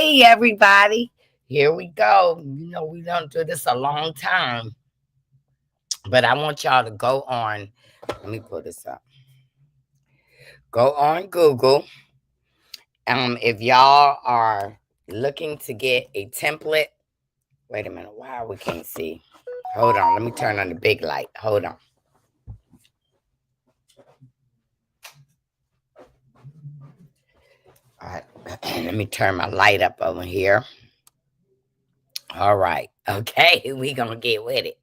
Hey, everybody. Here we go. We don't do this a long time, but I want y'all to go on. Let me pull this up. Go on Google. If y'all are looking to get a template, wait a minute. Why we can't see? Hold on. Let me turn on the big light. Hold on. All right. Let me turn my light up over here. All right. Okay. We gonna get with it.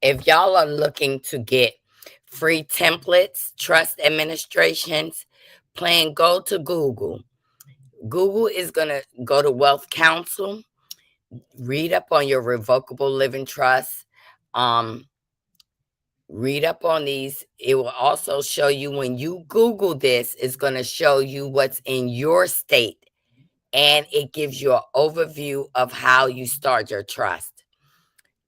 If y'all are looking to get free templates, trust administrations, plan, go to Google. Google is going to go to Wealth Council, read up on your revocable living trust, um, read up on these. It will also show you when you Google this, it's going to show you what's in your state. And it gives you an overview of how you start your trust.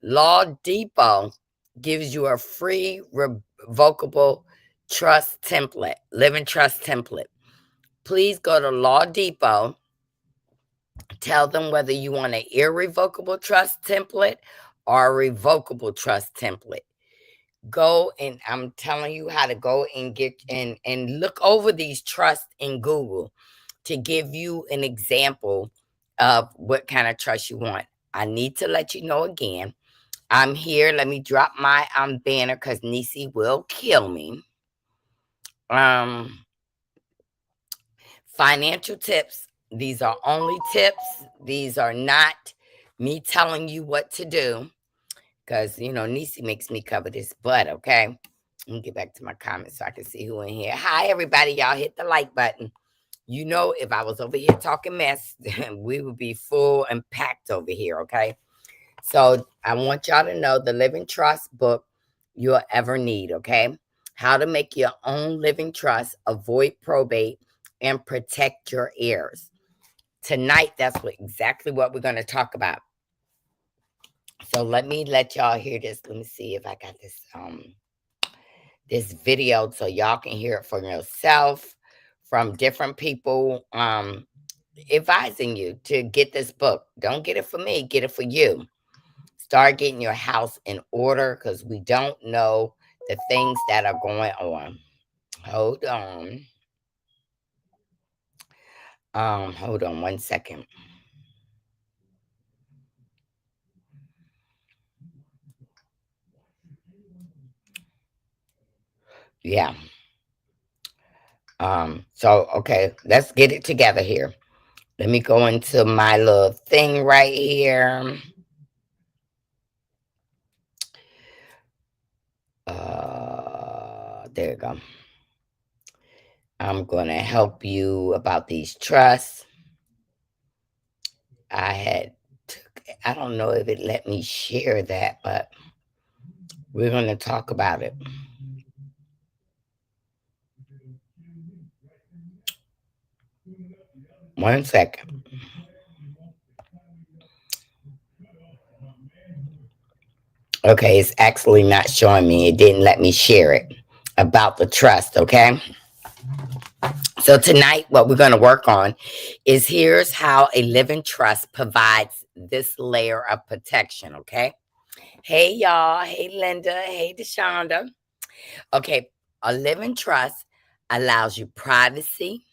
Law Depot gives you a free revocable trust template, living trust template. Please go to Law Depot. Tell them whether you want an irrevocable trust template or a revocable trust template. Go, and I'm telling you how to go and get and look over these trusts in Google to give you an example of what kind of trust you want. I need to let you know again, I'm here. Let me drop my banner because Nisi will kill me. Financial tips. These are only tips. These are not me telling you what to do. Because, Nisi makes me cover this butt, okay? Let me get back to my comments so I can see who in here. Hi, everybody. Y'all hit the like button. If I was over here talking mess, we would be full and packed over here, okay? So I want y'all to know the living trust book you'll ever need, okay? How to make your own living trust, avoid probate, and protect your heirs. Tonight, that's exactly what we're going to talk about. So let me let y'all hear this. Let me see if I got this video so y'all can hear it for yourself from different people advising you to get this book. Don't get it for me, get it for you. Start getting your house in order because we don't know the things that are going on. Hold on. Hold on 1 second. Yeah. Okay, let's get it together here. Let me go into my little thing right here. There you go. I'm going to help you about these trusts. I don't know if it let me share that, but we're going to talk about it. One second. Okay, it's actually not showing me. It didn't let me share it about the trust, okay? So tonight, what we're going to work on is here's how a living trust provides this layer of protection, okay? Hey, y'all. Hey, Linda. Hey, DeShonda. Okay, a living trust allows you privacy,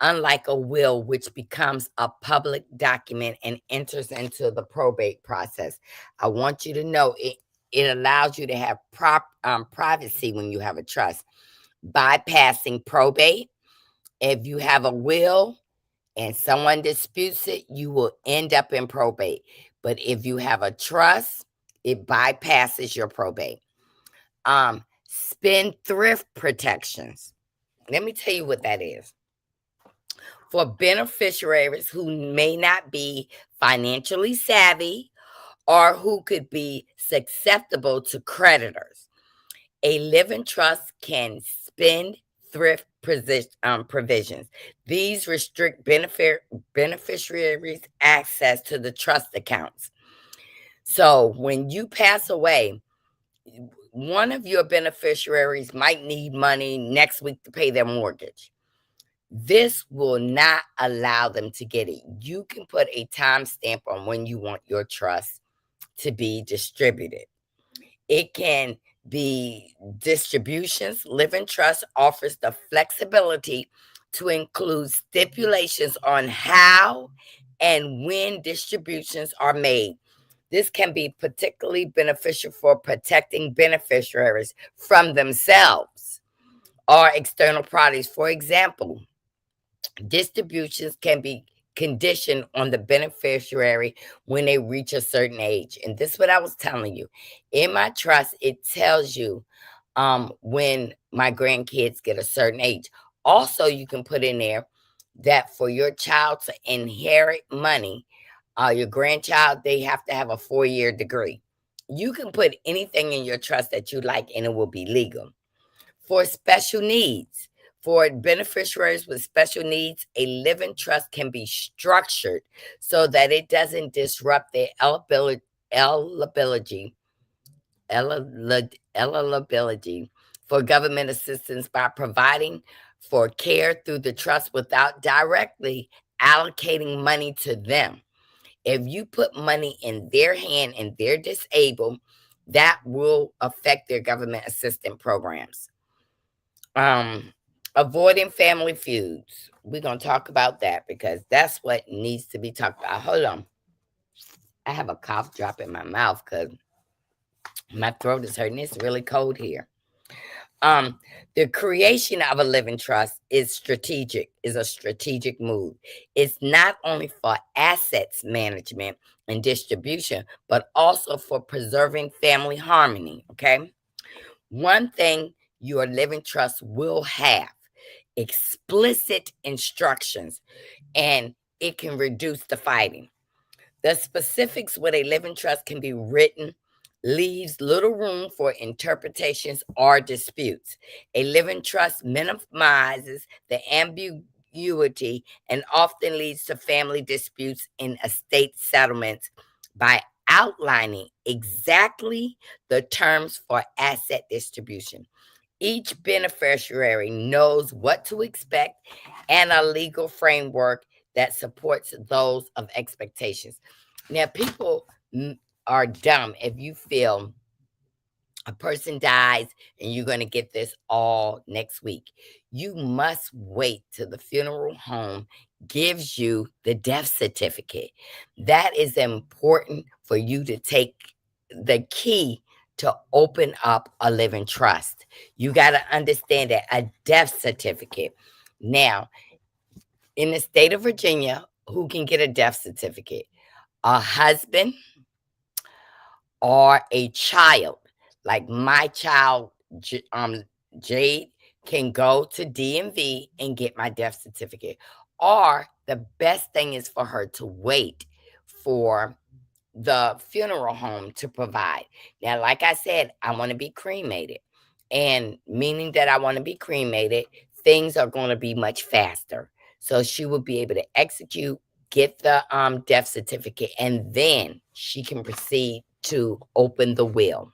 unlike a will, which becomes a public document and enters into the probate process. I want you to know it allows you to have privacy when you have a trust, bypassing probate. If you have a will and someone disputes it, you will end up in probate. But if you have a trust, it bypasses your probate. Spendthrift protections. Let me tell you what that is. For beneficiaries who may not be financially savvy or who could be susceptible to creditors, a living trust can spend thrift provisions. These restrict beneficiaries' access to the trust accounts. So when you pass away, one of your beneficiaries might need money next week to pay their mortgage. This will not allow them to get it. You can put a timestamp on when you want your trust to be distributed. It can be distributions. Living Trust offers the flexibility to include stipulations on how and when distributions are made. This can be particularly beneficial for protecting beneficiaries from themselves or external parties. For example, distributions can be conditioned on the beneficiary when they reach a certain age. And this is what I was telling you. In my trust, it tells you when my grandkids get a certain age. Also, you can put in there that for your child to inherit money, your grandchild, they have to have a 4-year degree. You can put anything in your trust that you like and it will be legal. For special needs, for beneficiaries with special needs, a living trust can be structured so that it doesn't disrupt their eligibility eligibility for government assistance by providing for care through the trust without directly allocating money to them. If you put money in their hand and they're disabled, that will affect their government assistance programs. Um, Avoiding family feuds. We're gonna talk about that because that's what needs to be talked about. Hold on. I have a cough drop in my mouth because my throat is hurting. It's really cold here. Um, the creation of a living trust is a strategic move. It's not only for assets management and distribution, but also for preserving family harmony. Okay. One thing your living trust will have explicit instructions, and it can reduce the fighting. The specifics with a living trust can be written, leaves little room for interpretations or disputes. A living trust minimizes the ambiguity and often leads to family disputes in estate settlements by outlining exactly the terms for asset distribution. Each beneficiary knows what to expect and a legal framework that supports those of expectations. Now, people are dumb if you feel a person dies and you're going to get this all next week. You must wait till the funeral home gives you the death certificate. That is important for you to take the key to open up a living trust. You got to understand that a death certificate. Now, in the state of Virginia, who can get a death certificate? A husband or a child. Like my child, Jade, can go to DMV and get my death certificate. Or the best thing is for her to wait for the funeral home to provide. Now, like I said, I want to be cremated. And meaning that I want to be cremated, things are going to be much faster. So she will be able to execute, get the death certificate, and then she can proceed to open the will.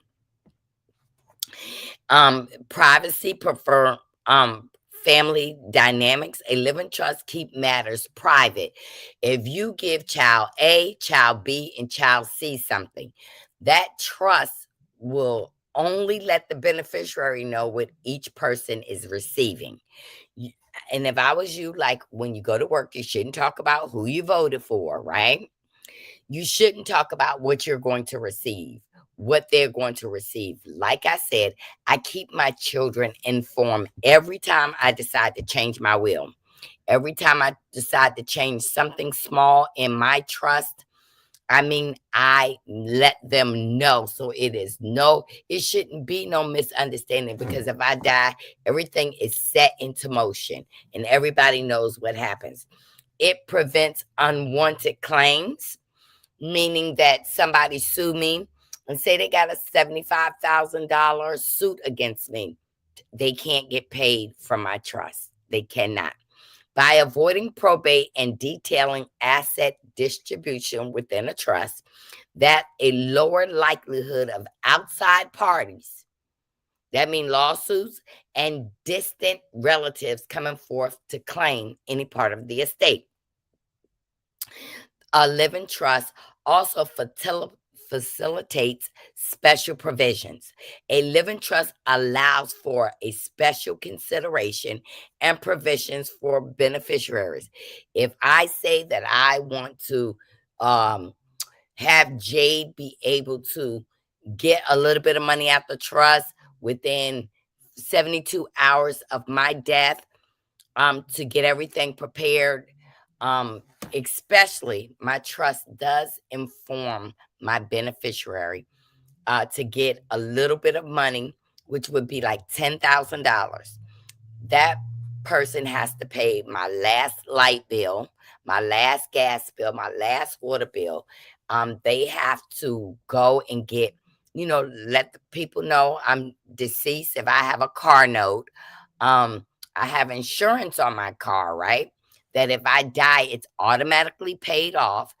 Privacy prefer family dynamics. A living trust keep matters private. If you give child A, child B, and child C something, that trust will only let the beneficiary know what each person is receiving. And if I was you, like when you go to work, you shouldn't talk about who you voted for, right? You shouldn't talk about what you're going to receive, what they're going to receive. Like I said, I keep my children informed every time I decide to change my will. Every time I decide to change something small in my trust, I let them know. So it shouldn't be no misunderstanding because if I die, everything is set into motion and everybody knows what happens. It prevents unwanted claims, meaning that somebody sue me and say they got a $75,000 suit against me. They can't get paid from my trust. They cannot. By avoiding probate and detailing asset distribution within a trust, that a lower likelihood of outside parties That means lawsuits and distant relatives coming forth to claim any part of the estate. A living trust also facilitates special provisions. A living trust allows for a special consideration and provisions for beneficiaries. If I say that I want to um, have Jade be able to get a little bit of money out the trust within 72 hours of my death, to get everything prepared. Um, Especially my trust does inform my beneficiary to get a little bit of money, which would be like $10,000. That person has to pay my last light bill, my last gas bill, my last water bill. They have to go and get, let the people know I'm deceased. If I have a car note, um, I have insurance on my car, right? That if I die, it's automatically paid off.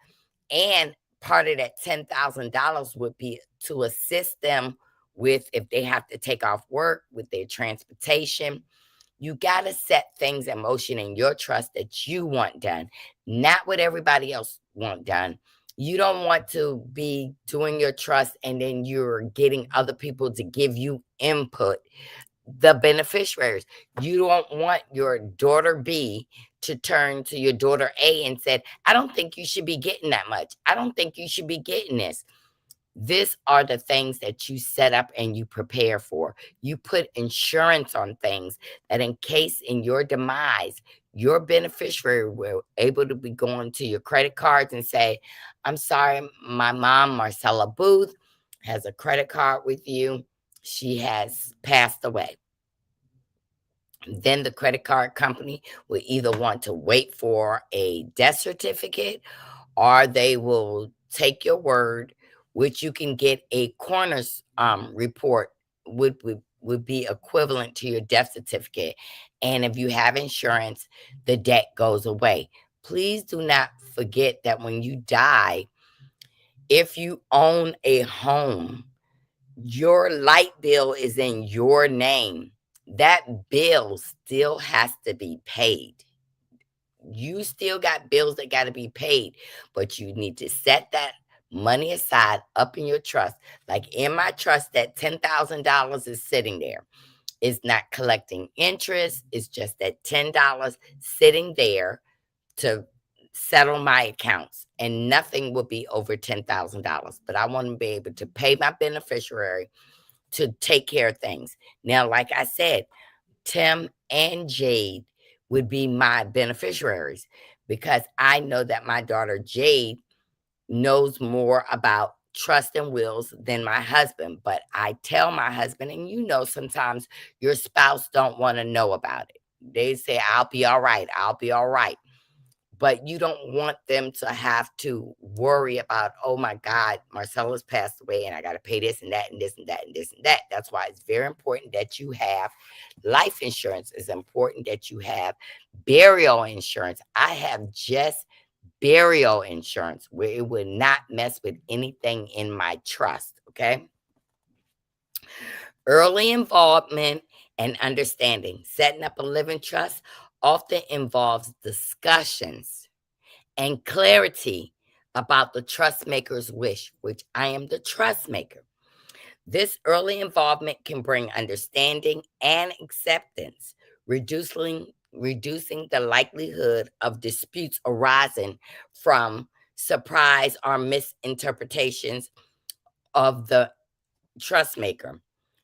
And part of that $10,000 would be to assist them with if they have to take off work, with their transportation. You got to set things in motion in your trust that you want done, not what everybody else want done. You don't want to be doing your trust and then you're getting other people to give you input, the beneficiaries. You don't want your daughter B to turn to your daughter A and said, I don't think you should be getting that much. I don't think you should be getting this. These are the things that you set up and you prepare for. You put insurance on things that in case in your demise, your beneficiary will able to be going to your credit cards and say, I'm sorry, my mom, Marcella Booth, has a credit card with you. She has passed away. Then the credit card company will either want to wait for a death certificate or they will take your word, which you can get a coroner's report would be equivalent to your death certificate. And if you have insurance, the debt goes away. Please do not forget that when you die, if you own a home, your light bill is in your name. That bill still has to be paid. You still got bills that got to be paid, but you need to set that money aside up in your trust. Like in my trust, that $10,000 is sitting there. It's not collecting interest. It's just that $10 sitting there to settle my accounts, and nothing will be over $10,000. But I want to be able to pay my beneficiary to take care of things. Now, like I said, Tim and Jade would be my beneficiaries because I know that my daughter Jade knows more about trust and wills than my husband. But I tell my husband, and sometimes your spouse don't want to know about it. They say, I'll be all right. I'll be all right. But you don't want them to have to worry about, oh my God, Marcella's passed away and I got to pay this and that and this and that and this and that. That's why it's very important that you have life insurance. It's important that you have burial insurance. I have just burial insurance where it would not mess with anything in my trust. Okay. Early involvement and understanding. Setting up a living trust often involves discussions and clarity about the trust maker's wish, which I am the trust maker. This early involvement can bring understanding and acceptance, reducing the likelihood of disputes arising from surprise or misinterpretations of the trust maker.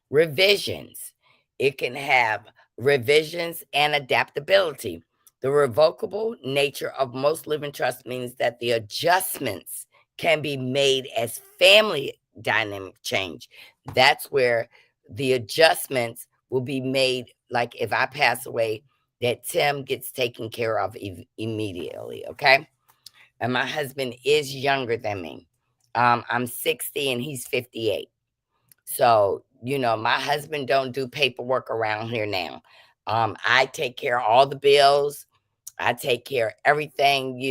Revisions. It can have revisions and adaptability. The revocable nature of most living trusts means that the adjustments can be made as family dynamic change. That's where the adjustments will be made. Like if I pass away, that Tim gets taken care of immediately. Okay. And my husband is younger than me. I'm 60 and he's 58. So, my husband don't do paperwork around here now. I take care of all the bills. I take care of everything,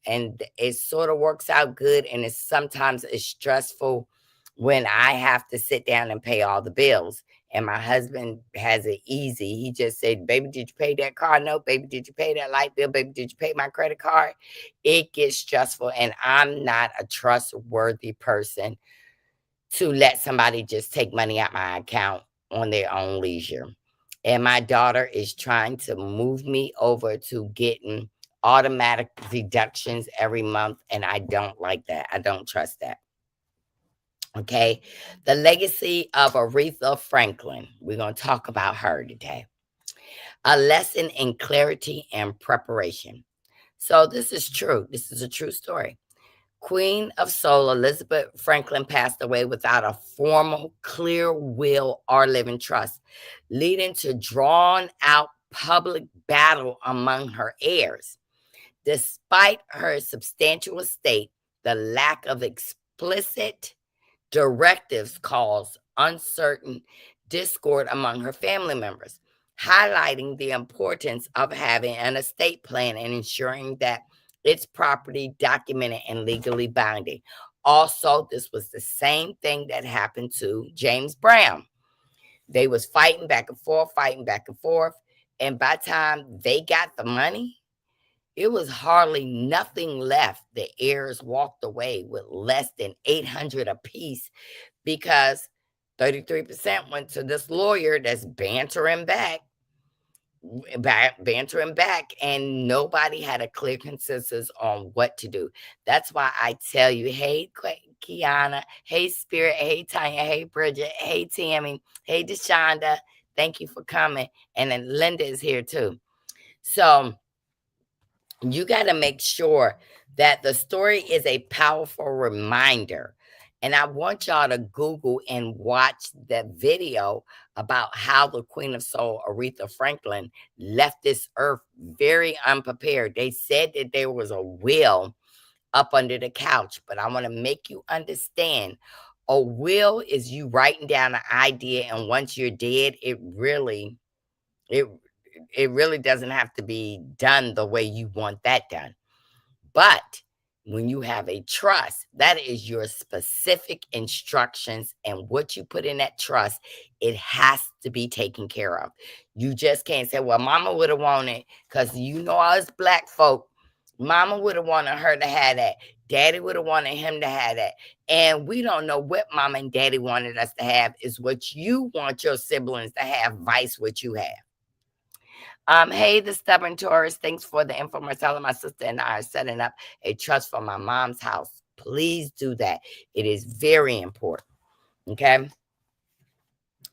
and it sort of works out good. And it's sometimes it's stressful when I have to sit down and pay all the bills. And my husband has it easy. He just said, baby, did you pay that car note? Baby, did you pay that light bill? Baby, did you pay my credit card? It gets stressful. And I'm not a trustworthy person to let somebody just take money out my account on their own leisure. And my daughter is trying to move me over to getting automatic deductions every month. And I don't like that. I don't trust that. Okay. The legacy of Aretha Franklin. We're going to talk about her today. A lesson in clarity and preparation. So this is true. This is a true story. Queen of Soul Elizabeth Franklin passed away without a formal, clear will or living trust, leading to drawn out public battle among her heirs. Despite her substantial estate, the lack of explicit directives caused uncertain discord among her family members, highlighting the importance of having an estate plan and ensuring that its property documented and legally binding. Also, this was the same thing that happened to James Brown. They was fighting back and forth, and by the time they got the money, it was hardly nothing left. The heirs walked away with less than $800 apiece because 33% went to this lawyer that's bantering back, and nobody had a clear consensus on what to do. That's why I tell you, hey, Kiana, hey, Spirit, hey, Tanya, hey, Bridget, hey, Tammy, hey, Deshonda, thank you for coming. And then Linda is here too. So you got to make sure that the story is a powerful reminder. And I want y'all to Google and watch the video about how the Queen of Soul, Aretha Franklin, left this earth very unprepared. They said that there was a will up under the couch, but I want to make you understand a will is you writing down an idea, and once you're dead, it really doesn't have to be done the way you want that done. But when you have a trust, that is your specific instructions, and what you put in that trust, it has to be taken care of. You just can't say, well, mama would have wanted, because you know us black folk, mama would have wanted her to have that. Daddy would have wanted him to have that. And we don't know what mama and daddy wanted us to have. Is what you want your siblings to have, vice what you have. Hey, the stubborn Taurus. Thanks for the info, Marcella. My sister and I are setting up a trust for my mom's house. Please do that. It is very important. Okay.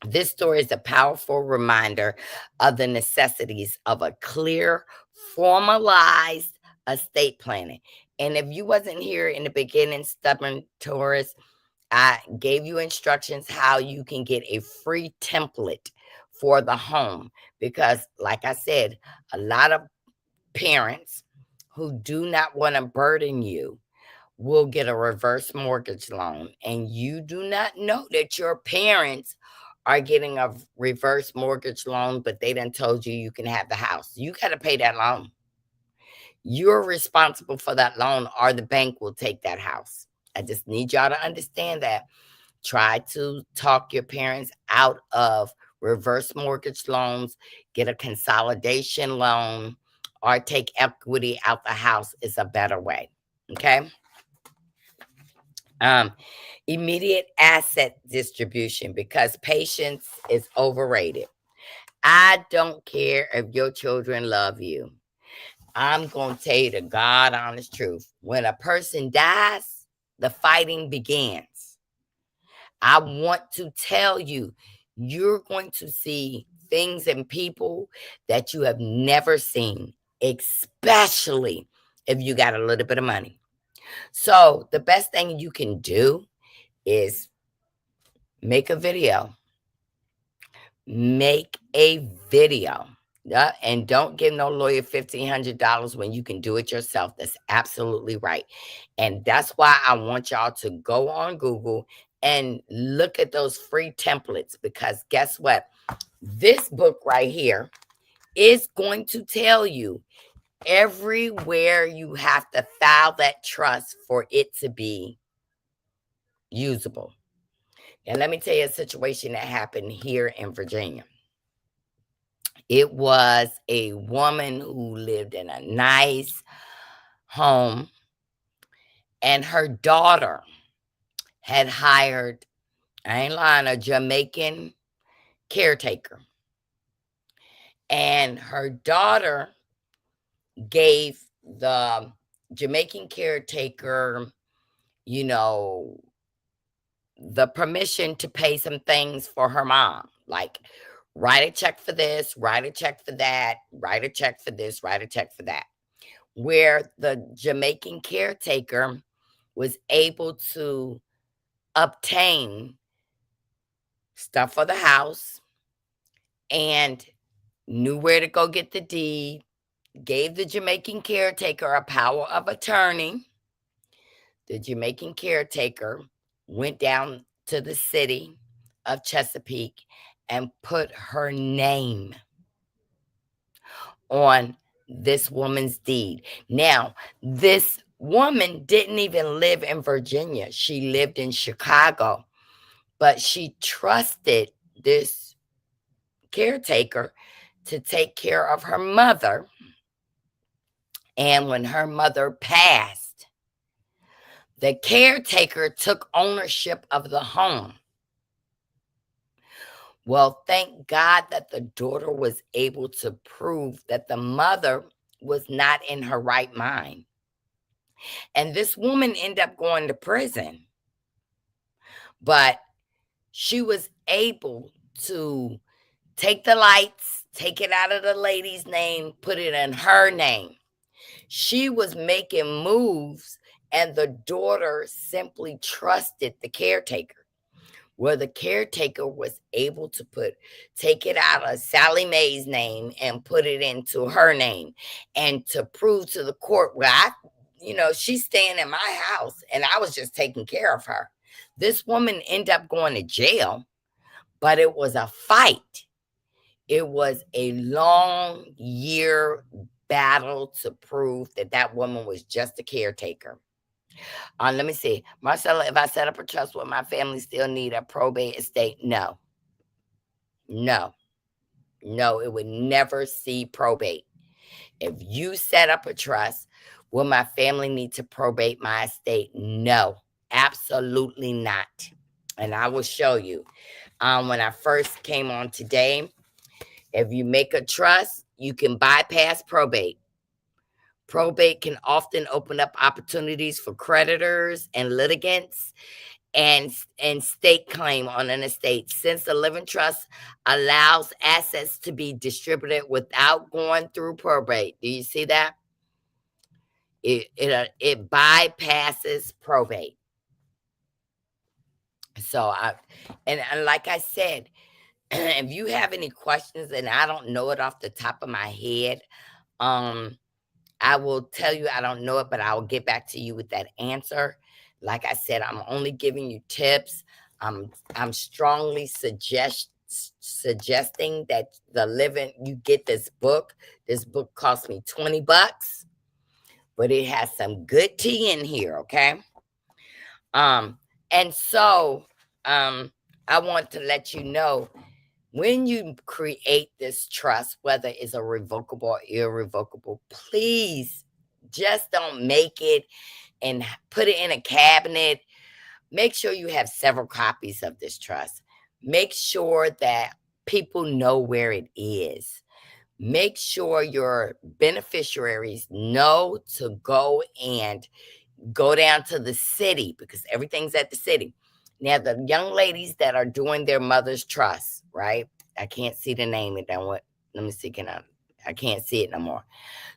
This story is a powerful reminder of the necessities of a clear, formalized estate planning. And if you wasn't here in the beginning, stubborn Taurus, I gave you instructions how you can get a free template for the home, because like I said, a lot of parents who do not want to burden you will get a reverse mortgage loan, and you do not know that your parents are getting a reverse mortgage loan, but they done told you you can have the house. You got to pay that loan. You're responsible for that loan, or the bank will take that house. I just need y'all to understand that. Try to talk your parents out of reverse mortgage loans, get a consolidation loan, or take equity out the house is a better way. Okay. Immediate asset distribution, because patience is overrated. I don't care if your children love you. I'm going to tell you the God honest truth. When a person dies, the fighting begins. I want to tell you, you're going to see things and people that you have never seen, especially if you got a little bit of money. So the best thing you can do is make a video. Make a video. And don't give no lawyer $1,500 when you can do it yourself. That's absolutely right. And that's why I want y'all to go on Google and look at those free templates, because guess what? This book right here is going to tell you everywhere you have to file that trust for it to be usable. Now, let me tell you a situation that happened here in Virginia. It was a woman who lived in a nice home, and her daughter had hired, I ain't lying, a Jamaican caretaker. And her daughter gave the Jamaican caretaker, you know, the permission to pay some things for her mom, like write a check for this, write a check for that, write a check for this, write a check for that. Where the Jamaican caretaker was able to obtain stuff for the house and knew where to go get the deed, gave the Jamaican caretaker a power of attorney. The Jamaican caretaker went down to the city of Chesapeake and put her name on this woman's deed. Now, this woman didn't even live in Virginia. She lived in Chicago, but she trusted this caretaker to take care of her mother. And when her mother passed, the caretaker took ownership of the home. Well, thank God that the daughter was able to prove that the mother was not in her right mind. And this woman ended up going to prison. But she was able to take the lights, take it out of the lady's name, put it in her name. She was making moves, and the daughter simply trusted the caretaker. Where the caretaker was able to take it out of Sally Mae's name and put it into her name, and to prove to the court, well, she's staying in my house and I was just taking care of her. This woman ended up going to jail, but it was a fight. It was a long year battle to prove that that woman was just a caretaker. Let me see. Marcella, if I set up a trust, will my family still need a probate estate? No. No. No, it would never see probate. If you set up a trust, will my family need to probate my estate? No, absolutely not. And I will show you. When I first came on today, if you make a trust, you can bypass probate. Probate can often open up opportunities for creditors and litigants and state claim on an estate, since the living trust allows assets to be distributed without going through probate. Do you see that? It bypasses probate. So and like I said, if you have any questions and I don't know it off the top of my head, I will tell you I don't know it, but I will get back to you with that answer. Like I said, I'm only giving you tips. I'm strongly suggesting that you get this book. This book cost me $20, but it has some good tea in here, okay? And so I want to let you know, when you create this trust, whether it's a revocable or irrevocable, please just don't make it and put it in a cabinet. Make sure you have several copies of this trust. Make sure that people know where it is. Make sure your beneficiaries know to go down to the city, because everything's at the city. Now, the young ladies that are doing their mother's trust, right? I can't see the name. Let me see. I can't see it no more.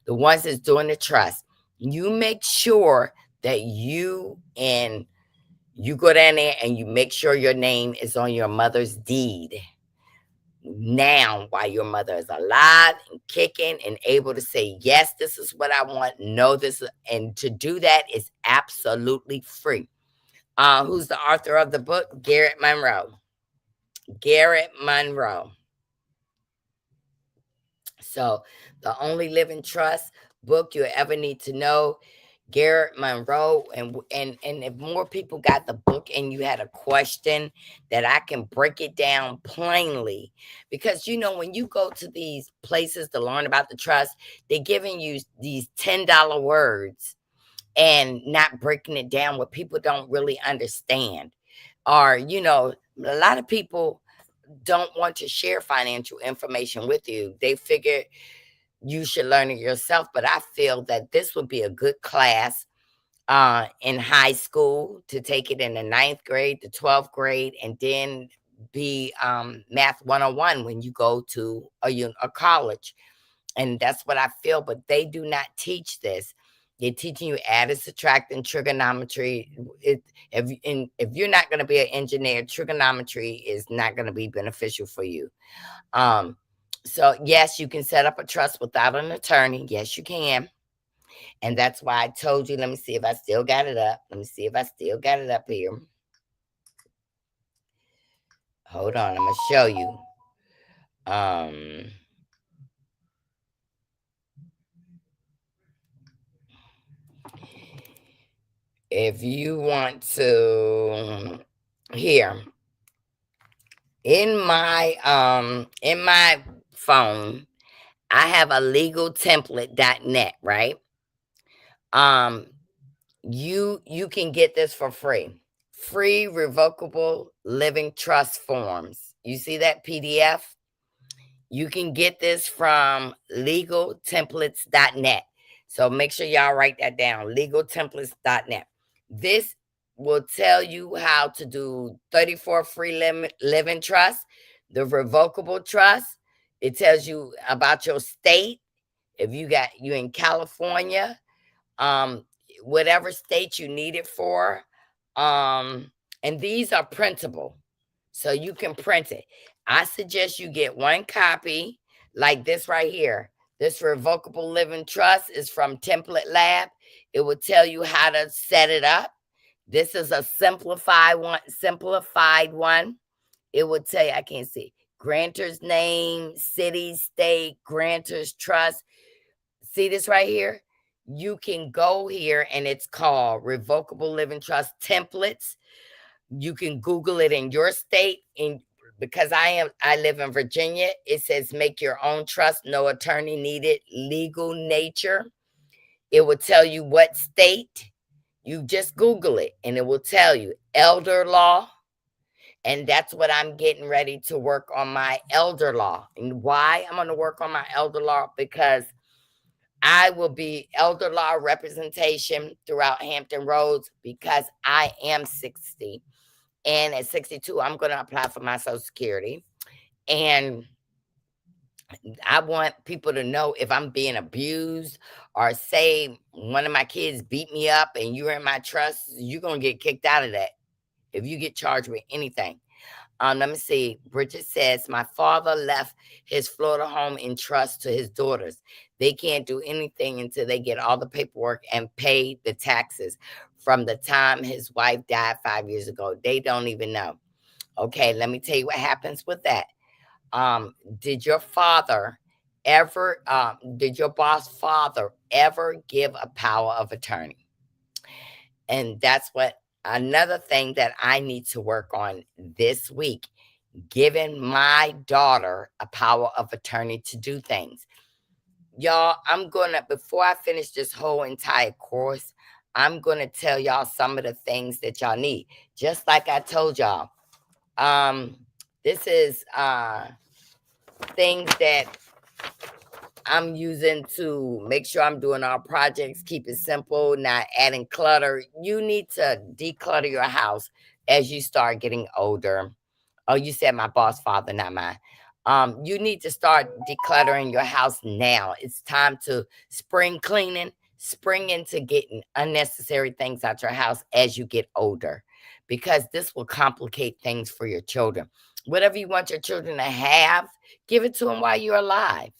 The ones that's doing the trust, you make sure that you go down there and you make sure your name is on your mother's deed now, while your mother is alive and kicking and able to say, yes, this is what I want. No, and to do that is absolutely free. Who's the author of the book? Garrett Monroe. Garrett Monroe. So, the only living trust book you ever need to know. Garrett Monroe, and if more people got the book and you had a question, that I can break it down plainly. Because when you go to these places to learn about the trust, they're giving you these $10 words and not breaking it down, what people don't really understand. Or a lot of people don't want to share financial information with you. They figure you should learn it yourself. But I feel that this would be a good class in high school, to take it in the ninth grade, the 12th grade, and then be math 101 when you go to a college. And that's what I feel. But they do not teach this. They're teaching you adding, subtracting, trigonometry. If you're not going to be an engineer, trigonometry is not going to be beneficial for you. So yes, you can set up a trust without an attorney. Yes, you can. And that's why I told you. Let me see if I still got it up. Let me see if I still got it up here. Hold on, I'm gonna show you. If you want to, here in my phone, I have a legaltemplate.net, right? Um, you can get this for free. Free revocable living trust forms. You see that PDF? You can get this from legaltemplates.net. So make sure y'all write that down, legaltemplates.net. This will tell you how to do 34 free living trust, the revocable trust. It tells you about your state. If you in California, um, whatever state you need it for. And these are printable, so you can print it. I suggest you get one copy, like this right here. This revocable living trust is from Template Lab. It will tell you how to set it up. This is a simplified one. It would tell you, I can't see, grantor's name, city, state, grantor's trust. See this right here? You can go here and it's called Revocable Living Trust Templates. You can Google it in your state. Because I live in Virginia, it says make your own trust, no attorney needed, legal nature. It will tell you what state. You just Google it and it will tell you elder law. And that's what I'm getting ready to work on, my elder law. And why I'm going to work on my elder law? Because I will be elder law representation throughout Hampton Roads, because I am 60. And at 62, I'm going to apply for my Social Security. And I want people to know, if I'm being abused, or say one of my kids beat me up and you're in my trust, you're going to get kicked out of that if you get charged with anything. Let me see. Bridget says, my father left his Florida home in trust to his daughters. They can't do anything until they get all the paperwork and pay the taxes from the time his wife died 5 years ago. They don't even know. Okay, let me tell you what happens with that. Did your boss father ever give a power of attorney? And that's what another thing that I need to work on this week, giving my daughter a power of attorney to do things. Y'all, before I finish this whole entire course, I'm gonna tell y'all some of the things that y'all need. Just like I told y'all. This is things that I'm using to make sure I'm doing our projects, keep it simple, not adding clutter. You need to declutter your house as you start getting older. Oh, you said my boss father, not mine. You need to start decluttering your house now. It's time to spring cleaning, spring into getting unnecessary things out your house as you get older, because this will complicate things for your children. Whatever you want your children to have, give it to them while you're alive.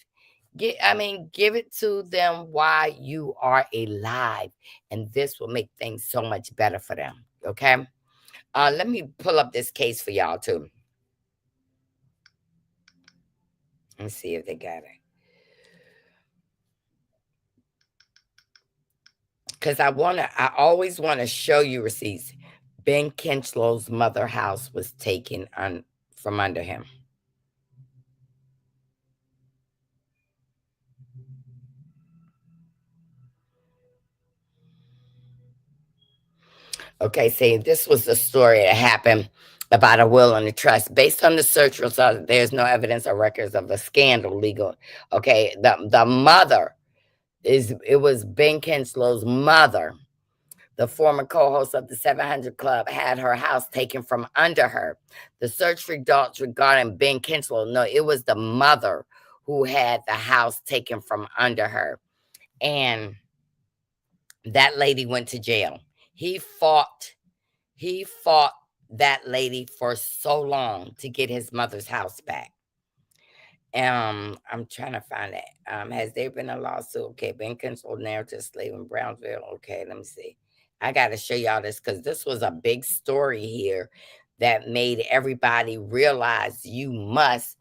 Give it to them while you are alive, and this will make things so much better for them. Okay. Let me pull up this case for y'all too. Let's see if they got it. because I always want to show you receipts. Ben Kinslow's mother house was taken from under him. Okay, see, this was the story that happened about a will and a trust. Based on the search results, there's no evidence or records of a scandal legal. Okay, the mother it was Ben Kinslow's mother, the former co-host of the 700 Club, had her house taken from under her. The search results regarding Ben Kinslow, no, it was the mother who had the house taken from under her. And that lady went to jail. He fought that lady for so long to get his mother's house back. I'm trying to find it. Has there been a lawsuit? Okay, Ben Kinslow narrative slave in Brownsville. Okay, let me see. I got to show y'all this because this was a big story here that made everybody realize you must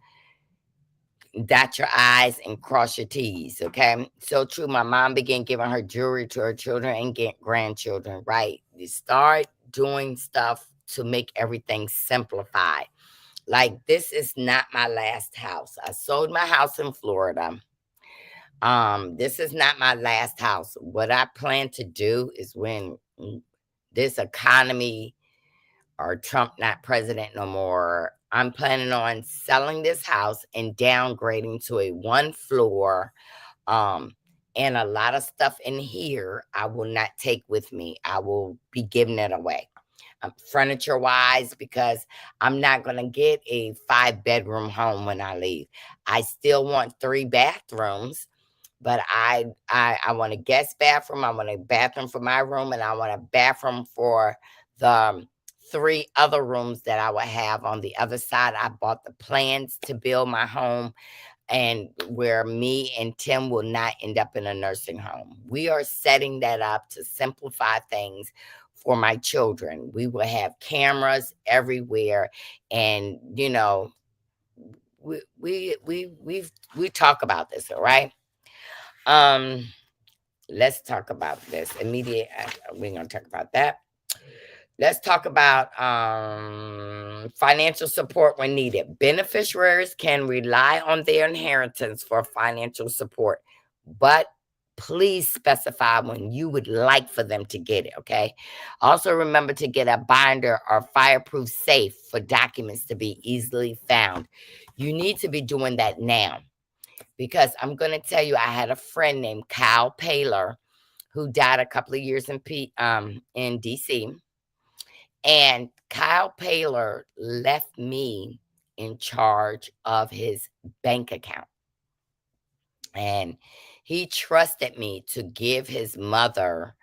dot your I's and cross your T's. Okay, so true. My mom began giving her jewelry to her children and grandchildren. Right, you start doing stuff to make everything simplified. Like, this is not my last house. I sold my house in Florida. This is not my last house. What I plan to do is when this economy or Trump not president no more, I'm planning on selling this house and downgrading to a one floor. And a lot of stuff in here I will not take with me. I will be giving it away. Furniture wise, because I'm not going to get a 5-bedroom home when I leave. I still want 3 bathrooms, but I want a guest bathroom. I want a bathroom for my room, and I want a bathroom for the 3 other rooms that I will have on the other side. I bought the plans to build my home, and where me and Tim will not end up in a nursing home. We are setting that up to simplify things for my children. We will have cameras everywhere, and we talk about this, all right? Let's talk about this immediate. We're gonna talk about that. Let's talk about financial support when needed. Beneficiaries can rely on their inheritance for financial support, but please specify when you would like for them to get it, okay? Also, remember to get a binder or fireproof safe for documents to be easily found. You need to be doing that now, because I'm going to tell you, I had a friend named Kyle Paler who died a couple of years in DC. And Kyle Paler left me in charge of his bank account. And he trusted me to give his mother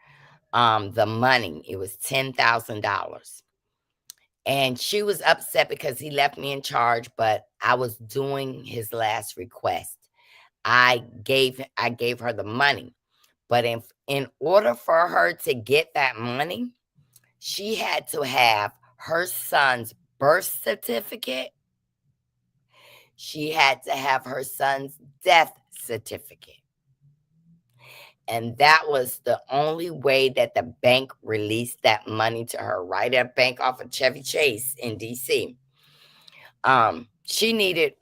the money. It was $10,000. And she was upset because he left me in charge, but I was doing his last request. I gave her the money. But in order for her to get that money, she had to have her son's birth certificate. She had to have her son's death certificate. And that was the only way that the bank released that money to her, right at a bank off of Chevy Chase in DC. She needed,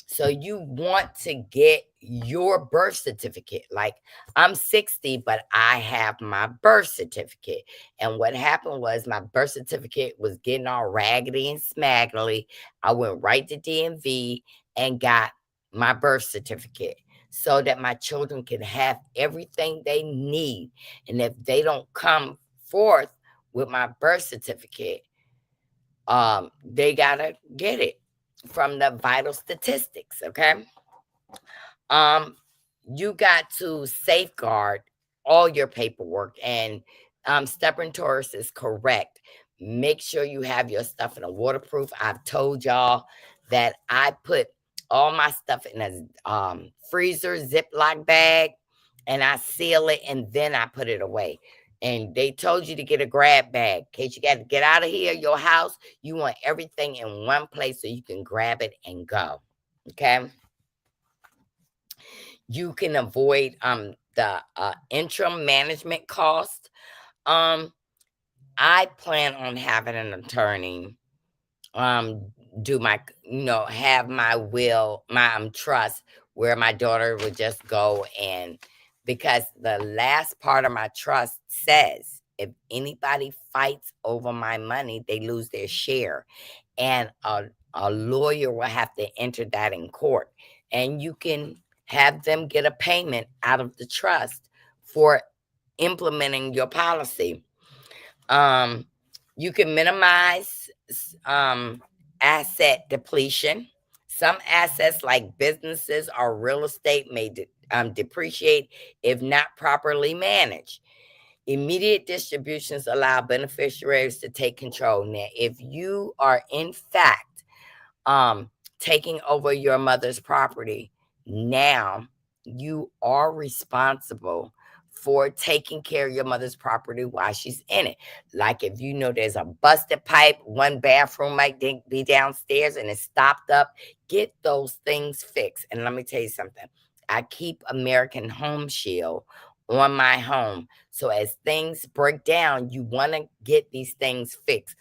so you want to get your birth certificate. Like, I'm 60, but I have my birth certificate. And what happened was my birth certificate was getting all raggedy and smaggly. I went right to DMV and got my birth certificate so that my children can have everything they need. And if they don't come forth with my birth certificate, they gotta get it from the vital statistics, okay? You got to safeguard all your paperwork, and Stubborn Taurus is correct. Make sure you have your stuff in a waterproof. I've told y'all that I put all my stuff in a freezer Ziploc bag, and I seal it, and then I put it away. And they told you to get a grab bag in case you got to get out of here, your house. You want everything in one place so you can grab it and go. Okay. You can avoid the interim management cost Um, I plan on having an attorney do my have my will, my trust, where my daughter would just go, and because the last part of my trust says if anybody fights over my money, they lose their share, and a lawyer will have to enter that in court, and you can have them get a payment out of the trust for implementing your policy. um, you can minimize asset depletion. Some assets, like businesses or real estate, may depreciate if not properly managed. Immediate distributions allow beneficiaries to take control. Now, if you are in fact um, taking over your mother's property, now you are responsible for taking care of your mother's property while she's in it. Like if you know there's a busted pipe, one bathroom might be downstairs and it's stopped up, get those things fixed. And let me tell you something, I keep American Home Shield on my home. So as things break down, you want to get these things fixed.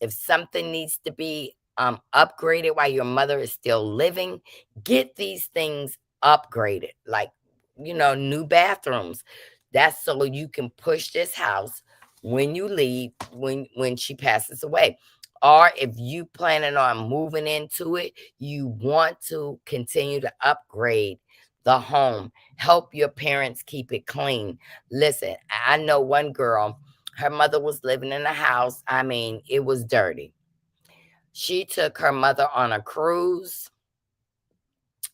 If something needs to be upgraded while your mother is still living, get these things upgraded, like new bathrooms. That's so you can push this house when you leave, when she passes away. Or if you planning on moving into it, you want to continue to upgrade the home, help your parents keep it clean. Listen, I know one girl, her mother was living in a house, I mean, it was dirty. She took her mother on a cruise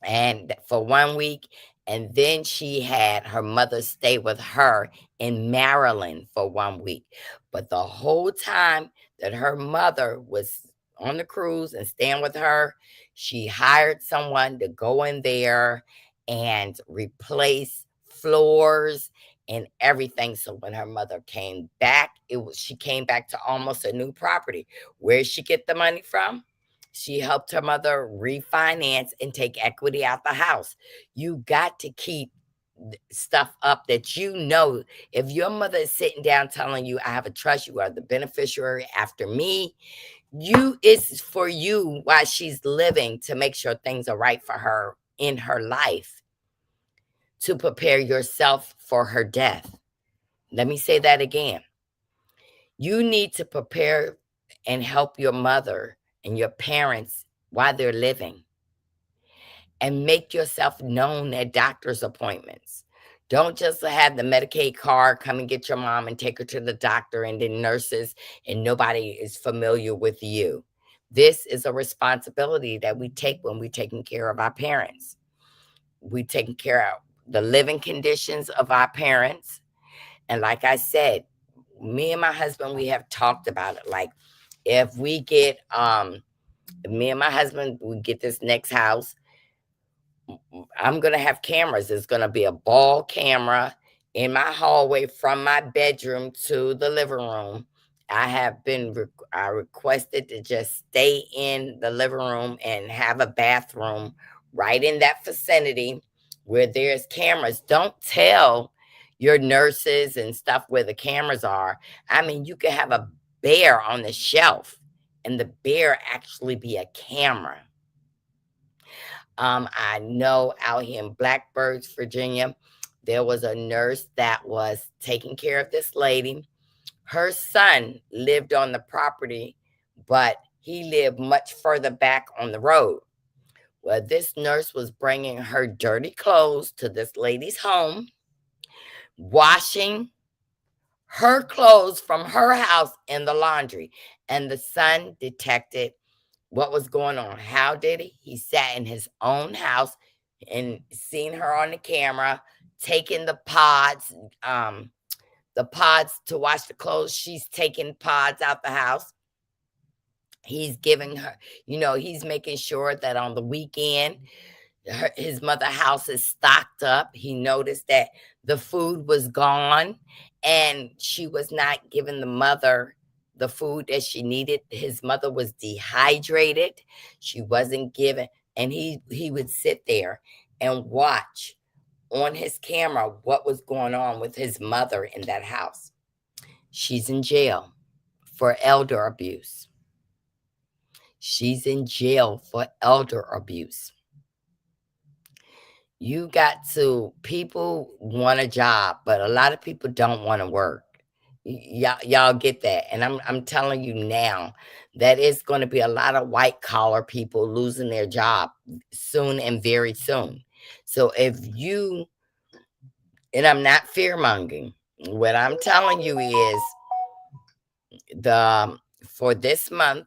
and for 1 week, and then she had her mother stay with her in Maryland for 1 week. But the whole time that her mother was on the cruise and staying with her, she hired someone to go in there and replace floors and everything. So when her mother came back, she came back to almost a new property. Where she get the money from? She helped her mother refinance and take equity out the house. You got to keep stuff up that if your mother is sitting down telling you, I have a trust, you are the beneficiary after me, it's for you while she's living to make sure things are right for her in her life, to prepare yourself for her death. Let me say that again. You need to prepare and help your mother and your parents while they're living, and make yourself known at doctor's appointments. Don't just have the Medicaid card come and get your mom and take her to the doctor, and then nurses and nobody is familiar with you. This is a responsibility that we take when we're taking care of our parents. We're taking care of the living conditions of our parents. And like I said, me and my husband, we have talked about it. Like if we get me and my husband, we get this next house, I'm going to have cameras. There's going to be a ball camera in my hallway from my bedroom to the living room. I requested to just stay in the living room and have a bathroom right in that vicinity where there's cameras. Don't tell your nurses and stuff where the cameras are. I mean, you could have a bear on the shelf and the bear actually be a camera. I know out here in Blackbirds, Virginia, there was a nurse that was taking care of this lady. Her son lived on the property, but he lived much further back on the road. Well, this nurse was bringing her dirty clothes to this lady's home, washing her clothes from her house in the laundry. And the son detected what was going on. How did he? He sat in his own house and seen her on the camera taking the pods to wash the clothes. She's taking pods out the house. He's giving her, he's making sure that on the weekend his mother house is stocked up. He noticed that the food was gone and she was not giving the mother the food that she needed. His mother was dehydrated. She wasn't given, and he would sit there and watch on his camera what was going on with his mother in that house. She's in jail for elder abuse. She's in jail for elder abuse. You got to, people want a job, but a lot of people don't want to work. Y'all get that. And I'm telling you now that it's going to be a lot of white collar people losing their job soon and very soon. So if you, and I'm not fear mongering, what I'm telling you is the for this month,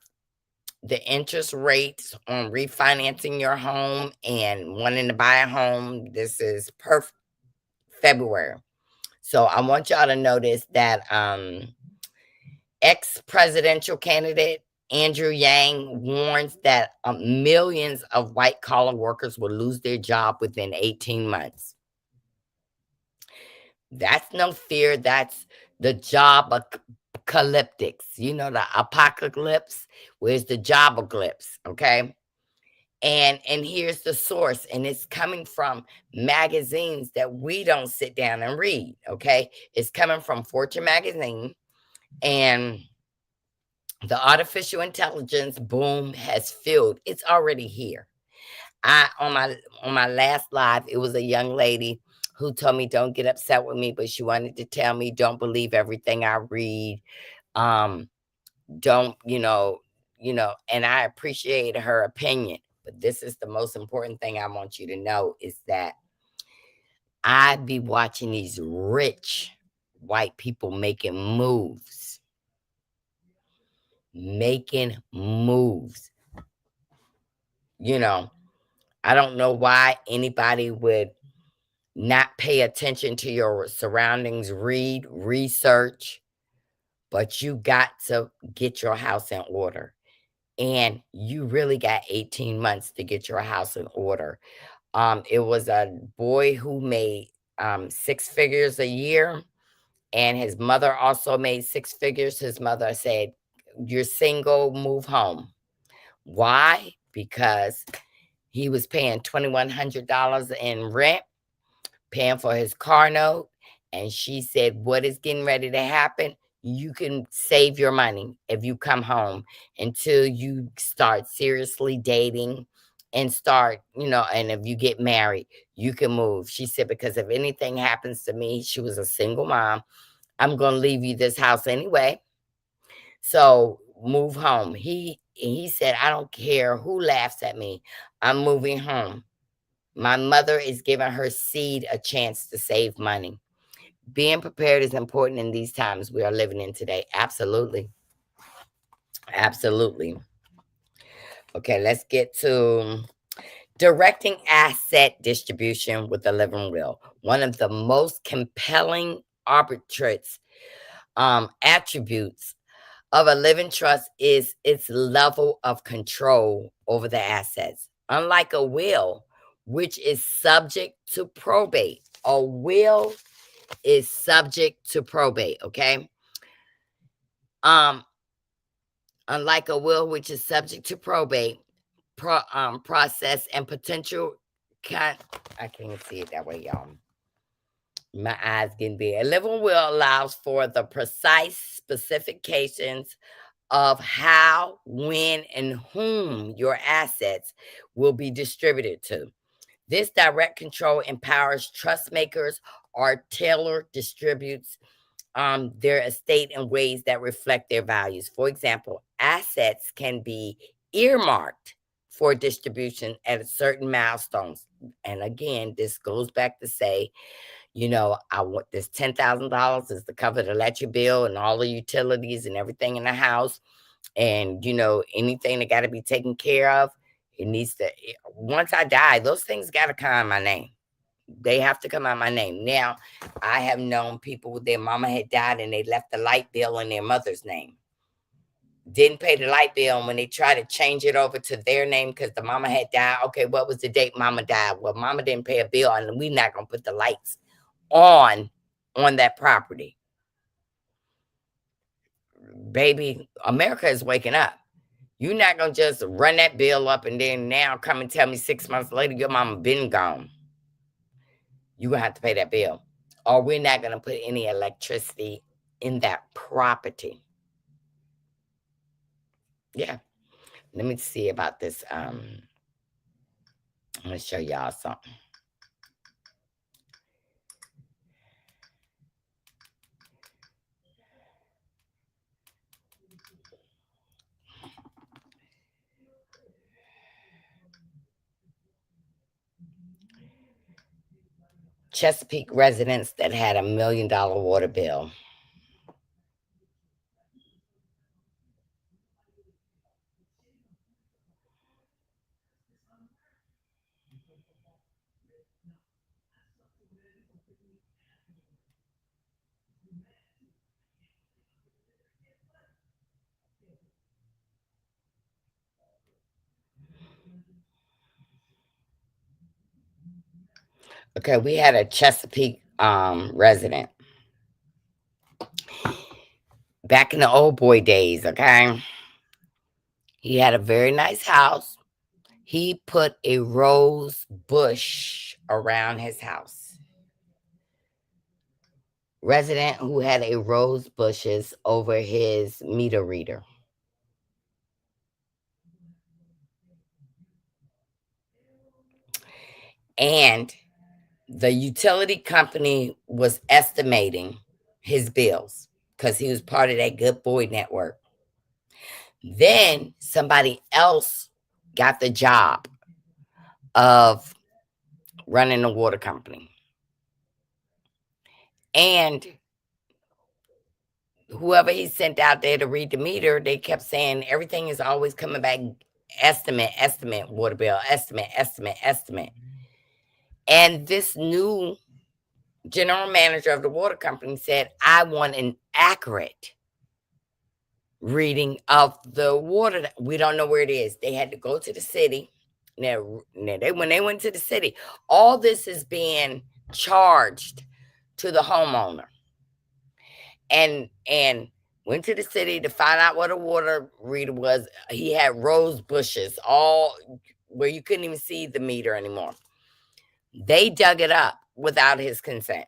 the interest rates on refinancing your home and wanting to buy a home, this is perfect February. So I want y'all to notice that ex-presidential candidate Andrew Yang warns that millions of white collar workers will lose their job within 18 months. That's no fear. That's the job apocalyptics. You know, the apocalypse. Where's the jobacalypse? Okay. And here's the source, and it's coming from magazines that we don't sit down and read. Okay. It's coming from Fortune magazine, and the artificial intelligence boom has filled. It's already here. I on my last live, it was a young lady who told me don't get upset with me, but she wanted to tell me don't believe everything I read. Um, don't, and I appreciate her opinion. But this is the most important thing I want you to know is that I be watching these rich white people making moves. Making moves. I don't know why anybody would not pay attention to your surroundings, read, research, but you got to get your house in order. And you really got 18 months to get your house in order. It was a boy who made 6 figures a year, and his mother also made 6 figures. His mother said, "You're single, move home." Why? Because he was paying $2,100 in rent, paying for his car note. And she said, what is getting ready to happen? You can save your money if you come home until you start seriously dating and start, and if you get married, you can move. She said, because if anything happens to me, she was a single mom, I'm going to leave you this house anyway. So move home. He said, I don't care who laughs at me. I'm moving home. My mother is giving her seed a chance to save money. Being prepared is important in these times we are living in today. Absolutely. Absolutely. Okay, let's get to directing asset distribution with the living will. One of the most compelling attributes of a living trust is its level of control over the assets. Unlike a will, which is subject to probate, a will is subject to probate, okay? Unlike a will, which is subject to probate, process and potential I can't see it that way, y'all. My eyes getting big. A living will allows for the precise specifications of how, when, and whom your assets will be distributed to. This direct control empowers trust makers or tailor distributes their estate in ways that reflect their values. For example, assets can be earmarked for distribution at certain milestones. And again, this goes back to say, I want this $10,000 is to cover the electric bill and all the utilities and everything in the house. And, anything that got to be taken care of, it needs to, once I die, those things got to come in my name. They have to come out my name. Now, I have known people, their mama had died and they left the light bill in their mother's name. Didn't pay the light bill, and when they tried to change it over to their name because the mama had died, okay, what was the date mama died? Well, mama didn't pay a bill, and we're not going to put the lights on that property. Baby, America is waking up. You're not going to just run that bill up and then now come and tell me 6 months later your mama been gone. You're going to have to pay that bill. Or we're not going to put any electricity in that property. Yeah. Let me see about this. I'm going to show y'all something. Chesapeake residents that had $1 million water bill. Okay, we had a Chesapeake resident back in the old boy days, okay? He had a very nice house. He put a rose bush around his house. Resident who had a rose bushes over his meter reader. And the utility company was estimating his bills because he was part of that Good Boy Network. Then somebody else got the job of running the water company. And whoever he sent out there to read the meter, they kept saying everything is always coming back estimate, water bill, estimate. And this new general manager of the water company said, I want an accurate reading of the water. We don't know where it is. They had to go to the city. Now when they went to the city, all this is being charged to the homeowner. And went to the city to find out what a water reader was. He had rose bushes all where you couldn't even see the meter anymore. They dug it up without his consent,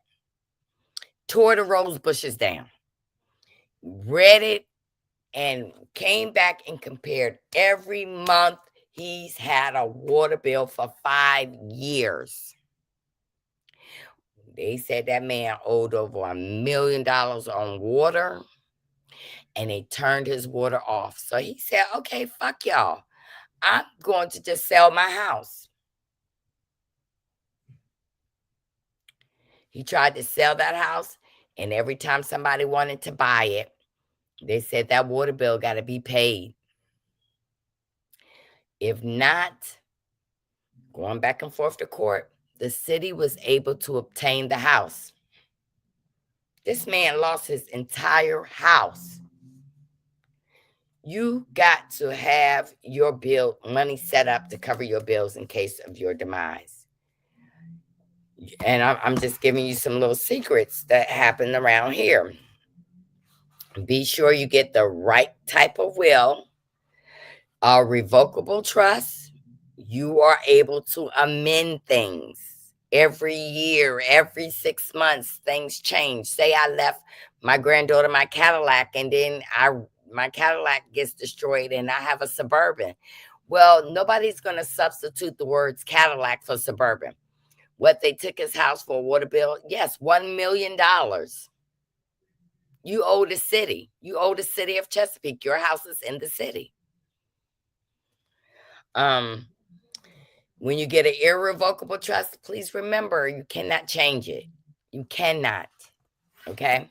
tore the rose bushes down, read it, and came back and compared every month. He's had a water bill for 5 years. They said that man owed over $1 million on water, and they turned his water off. So he said, okay, fuck y'all. I'm going to just sell my house. He tried to sell that house, and every time somebody wanted to buy it, they said that water bill got to be paid. If not, going back and forth to court, the city was able to obtain the house. This man lost his entire house. You got to have your bill money set up to cover your bills in case of your demise. And I'm just giving you some little secrets that happen around here. Be sure you get the right type of will. A revocable trust, you are able to amend things every year, every 6 months. Things change. Say I left my granddaughter my Cadillac, and then my Cadillac gets destroyed, and I have a Suburban. Well, nobody's going to substitute the words Cadillac for Suburban. What they took his house for a water bill? Yes, $1 million. You owe the city. You owe the city of Chesapeake. Your house is in the city. When you get an irrevocable trust, please remember you cannot change it. You cannot. Okay.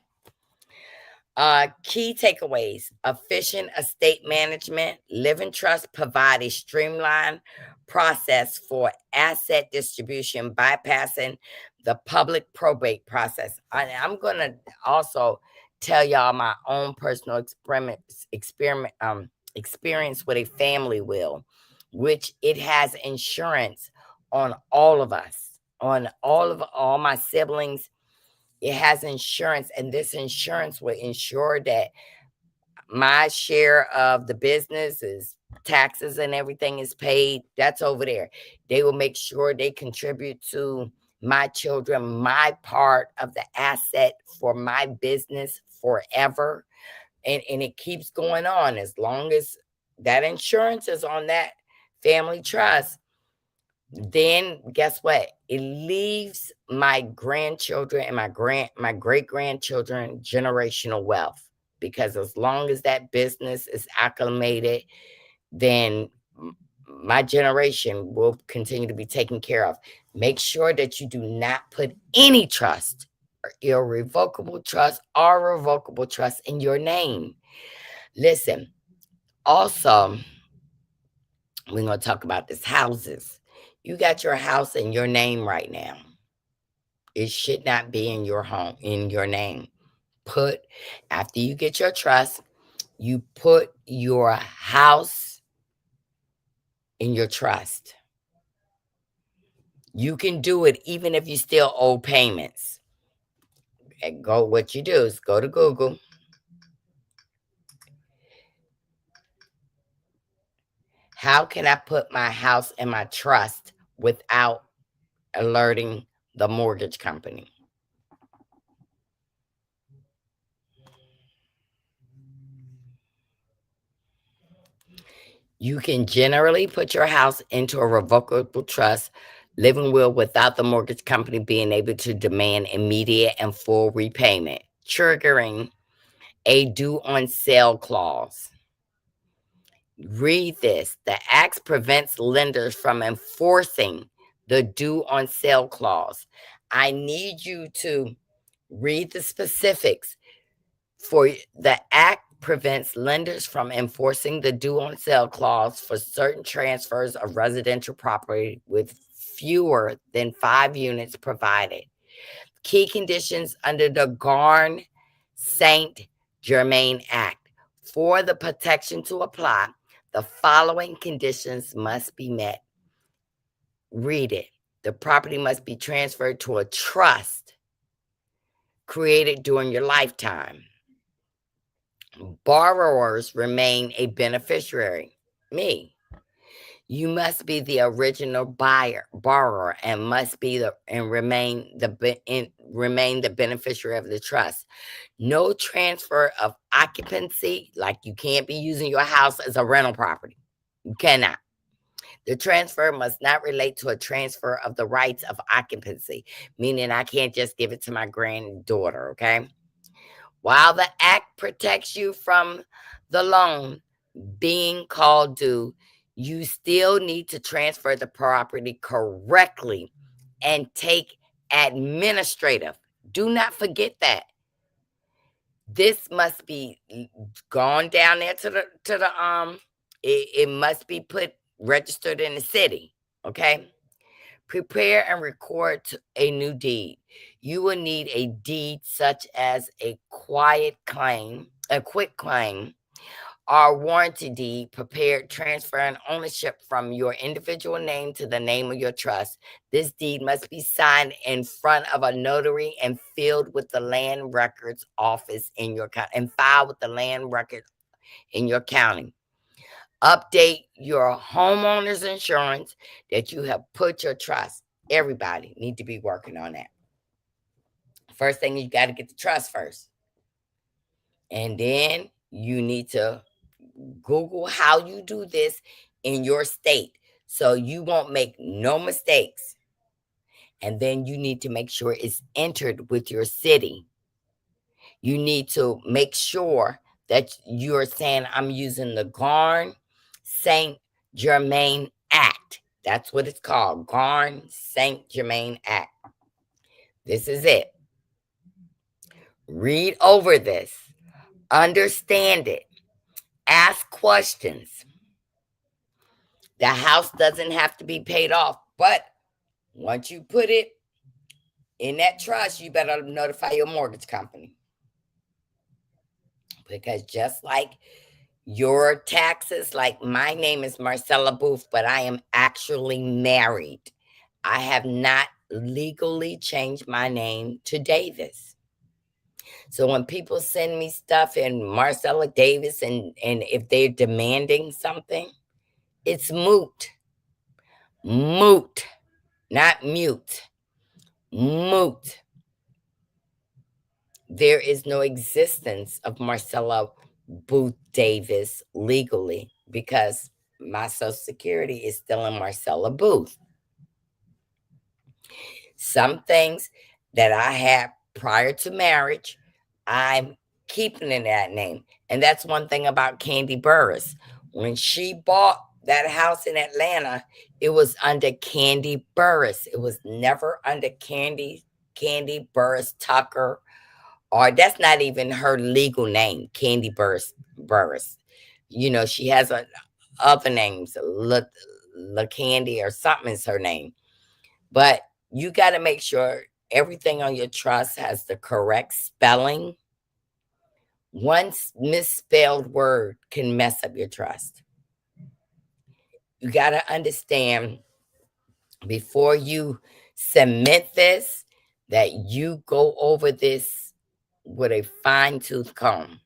Key takeaways: efficient estate management. Living trust provide a streamlined process for asset distribution, bypassing the public probate process. I'm gonna also tell y'all my own personal experience with a family will, which it has insurance on all of us, on all my siblings. It has insurance, and this insurance will ensure that my share of the business is taxes and everything is paid. That's over there. They will make sure they contribute to my children, my part of the asset for my business forever. And it keeps going on as long as that insurance is on that family trust. Then guess what? It leaves my grandchildren and my great grandchildren generational wealth, because as long as that business is acclimated, then my generation will continue to be taken care of. Make sure that you do not put any trust, or irrevocable trust or revocable trust, in your name. Listen, also, we're going to talk about this houses. You got your house in your name right now. It should not be in your home, in your name. After you get your trust, you put your house in your trust. You can do it even if you still owe payments. What you do is go to Google. How can I put my house in my trust without alerting the mortgage company? You can generally put your house into a revocable trust, living will, without the mortgage company being able to demand immediate and full repayment, triggering a due on sale clause. Read this. The act prevents lenders from enforcing the due on sale clause. I need you to read the specifics. For the act prevents lenders from enforcing the due on sale clause for certain transfers of residential property with fewer than 5 units provided. Key conditions under the Garn Saint Germain Act. For the protection to apply, the following conditions must be met. Read it. The property must be transferred to a trust created during your lifetime. Borrowers remain a beneficiary. Me. You must be the original borrower, and remain the beneficiary of the trust. No transfer of occupancy, like you can't be using your house as a rental property. You cannot. The transfer must not relate to a transfer of the rights of occupancy, meaning I can't just give it to my granddaughter, okay? While the act protects you from the loan being called due, you still need to transfer the property correctly and take administrative. Do not forget that. This must be gone down there it must be registered in the city, okay? Prepare and record a new deed. You will need a deed such as a quick claim, or warranty deed prepared transferring ownership from your individual name to the name of your trust. This deed must be signed in front of a notary and filed with the land records office in your county, and filed with the land records in your county. Update your homeowner's insurance that you have put your trust. Everybody need to be working on that. First thing, you got to get the trust first. And then you need to Google how you do this in your state so you won't make no mistakes. And then you need to make sure it's entered with your city. You need to make sure that you're saying, I'm using the Garn Saint Germain Act. That's what it's called, Garn Saint Germain Act. This is it. Read over this. Understand it. Ask questions. The house doesn't have to be paid off, but once you put it in that trust, you better notify your mortgage company. Because just like your taxes, like my name is Marcella Booth, but I am actually married. I have not legally changed my name to Davis. So when people send me stuff in Marcella Davis, and if they're demanding something, it's moot. Moot, not mute. Moot. There is no existence of Marcella Booth Davis legally because my Social Security is still in Marcella Booth. Some things that I had prior to marriage, I'm keeping in that name. And that's one thing about Candy Burris. When she bought that house in Atlanta, it was under Candy Burris. It was never under Candy Burris Tucker, or that's not even her legal name, Candy Burris. You know, she has other names, La Candy or something is her name. But you got to make sure everything on your trust has the correct spelling. One misspelled word can mess up your trust. You got to understand before you submit this that you go over this with a fine tooth comb.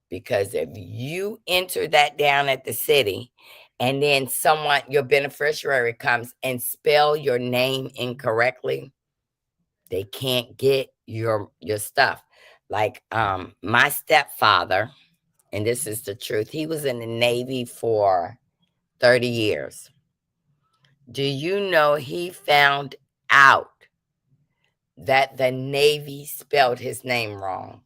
Because if you enter that down at the city and then someone, your beneficiary comes and spell your name incorrectly, they can't get your stuff. Like my stepfather, and this is the truth, he was in the Navy for 30 years. Do you know he found out that the Navy spelled his name wrong?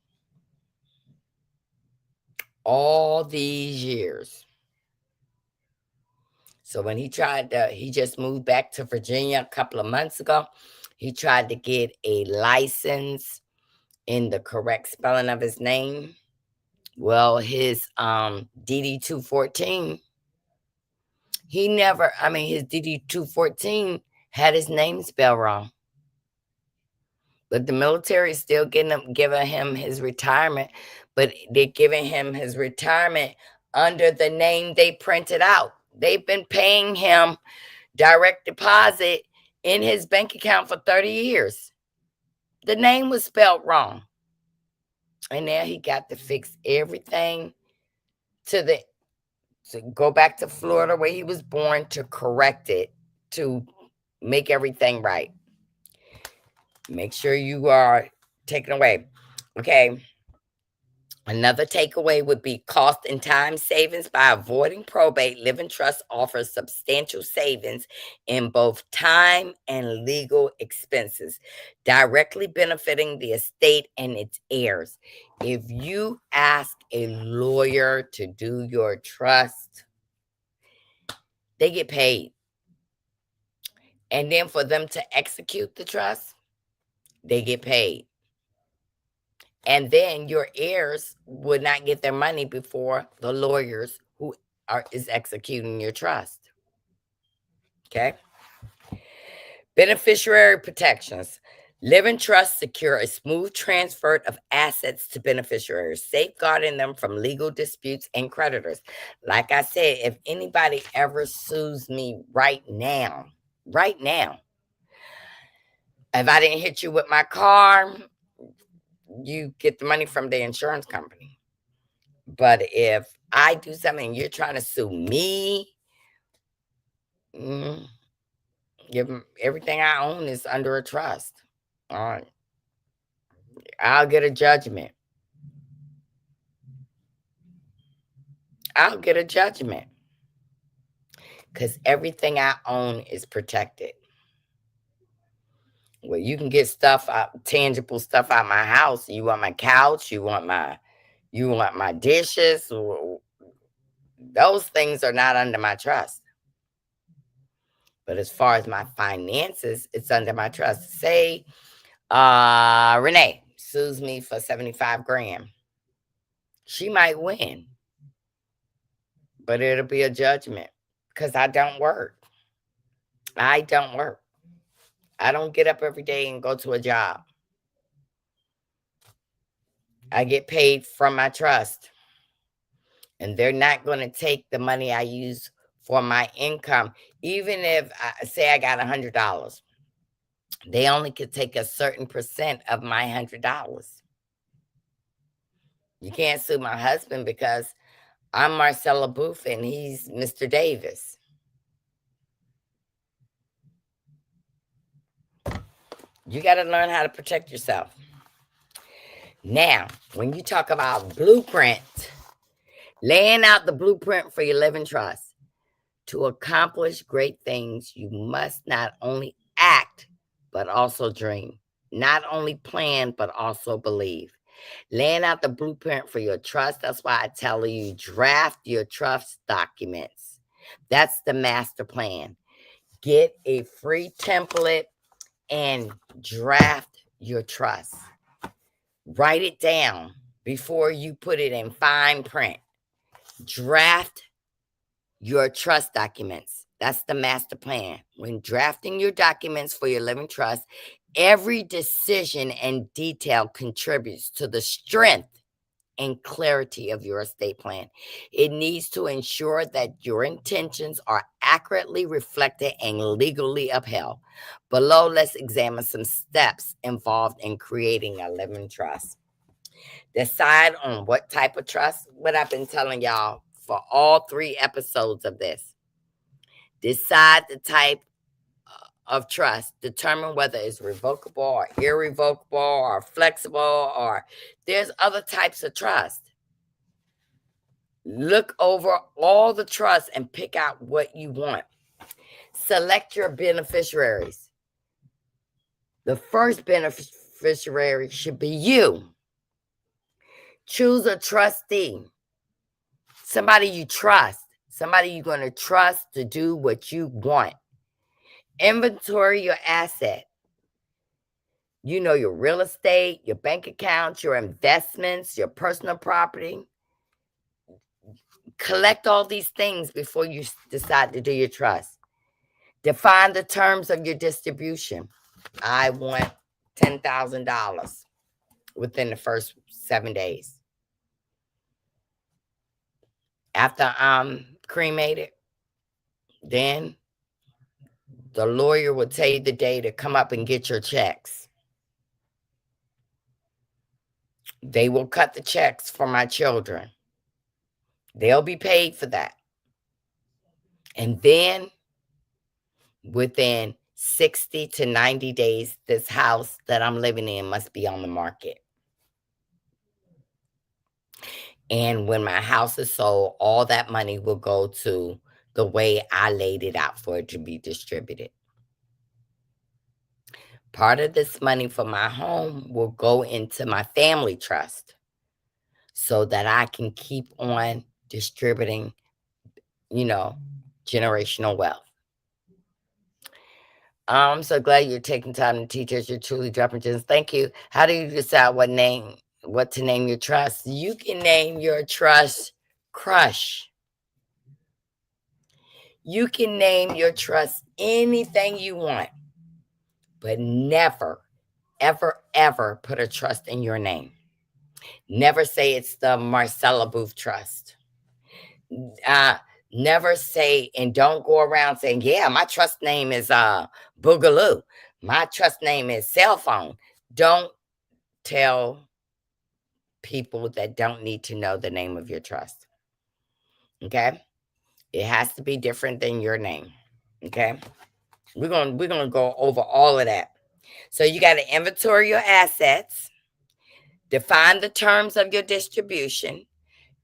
All these years. So when he just moved back to Virginia a couple of months ago. He tried to get a license in the correct spelling of his name. Well, his DD 214, his DD 214 had his name spelled wrong. But the military is still giving him his retirement, but they're giving him his retirement under the name they printed out. They've been paying him direct deposit in his bank account for 30 years. The name was spelled wrong. And now he got to fix everything to go back to Florida where he was born to correct it, to make everything right. Make sure you are taken away. Okay. Another takeaway would be cost and time savings. By avoiding probate, Living Trust offers substantial savings in both time and legal expenses, directly benefiting the estate and its heirs. If you ask a lawyer to do your trust, they get paid. And then for them to execute the trust, they get paid. And then your heirs would not get their money before the lawyers who is executing your trust. Okay. Beneficiary protections. Living trusts secure a smooth transfer of assets to beneficiaries, safeguarding them from legal disputes and creditors. Like I said, if anybody ever sues me right now, if I didn't hit you with my car, you get the money from the insurance company. But if I do something and you're trying to sue me, everything I own is under a trust. All right. I'll get a judgment. Because everything I own is protected. Well, you can get stuff out, tangible stuff out my house. You want my couch, you want my dishes. Those things are not under my trust. But as far as my finances, it's under my trust. Say Renee sues me for 75 grand. She might win, but it'll be a judgment because I don't work. I don't get up every day and go to a job. I get paid from my trust. And they're not going to take the money I use for my income. Even if I say I got $100, they only could take a certain percent of my $100. You can't sue my husband because I'm Marcella Booth and he's Mr. Davis. You got to learn how to protect yourself. Now, when you talk about blueprint, laying out the blueprint for your living trust, to accomplish great things, you must not only act, but also dream. Not only plan, but also believe. Laying out the blueprint for your trust. That's why I tell you, draft your trust documents. That's the master plan. Get a free template and draft your trust. Write it down before you put it in fine print. Draft your trust documents. That's the master plan. When drafting your documents for your living trust, every decision and detail contributes to the strength and clarity of your estate plan. It needs to ensure that your intentions are accurately reflected and legally upheld. Below, let's examine some steps involved in creating a living trust. Decide on what type of trust, what I've been telling y'all for all 3 episodes of this. Decide the type of trust. Determine whether it's revocable or irrevocable or flexible, or there's other types of trust. Look over all the trusts and pick out what you want. Select your beneficiaries. The first beneficiary should be you. Choose a trustee. Somebody you trust. Somebody you're going to trust to do what you want. Inventory your asset. You know, your real estate, your bank accounts, your investments, your personal property. Collect all these things before you decide to do your trust. Define the terms of your distribution. I want $10,000 within the first 7 days. After I'm cremated, then the lawyer will tell you the day to come up and get your checks. They will cut the checks for my children. They'll be paid for that. And then within 60 to 90 days, this house that I'm living in must be on the market. And when my house is sold, all that money will go to the way I laid it out for it to be distributed. Part of this money for my home will go into my family trust so that I can keep on distributing, generational wealth. I'm so glad you're taking time to teach us. You're truly dropping gems. Thank you. How do you decide what to name your trust? You can name your trust Crush. You can name your trust anything you want, but never, ever, ever put a trust in your name. Never say it's the Marcella Booth Trust. Never say, and don't go around saying, yeah, my trust name is Boogaloo. My trust name is Cell Phone. Don't tell people that don't need to know the name of your trust. Okay? It has to be different than your name. Okay? We're gonna go over all of that. So you got to inventory your assets, define the terms of your distribution,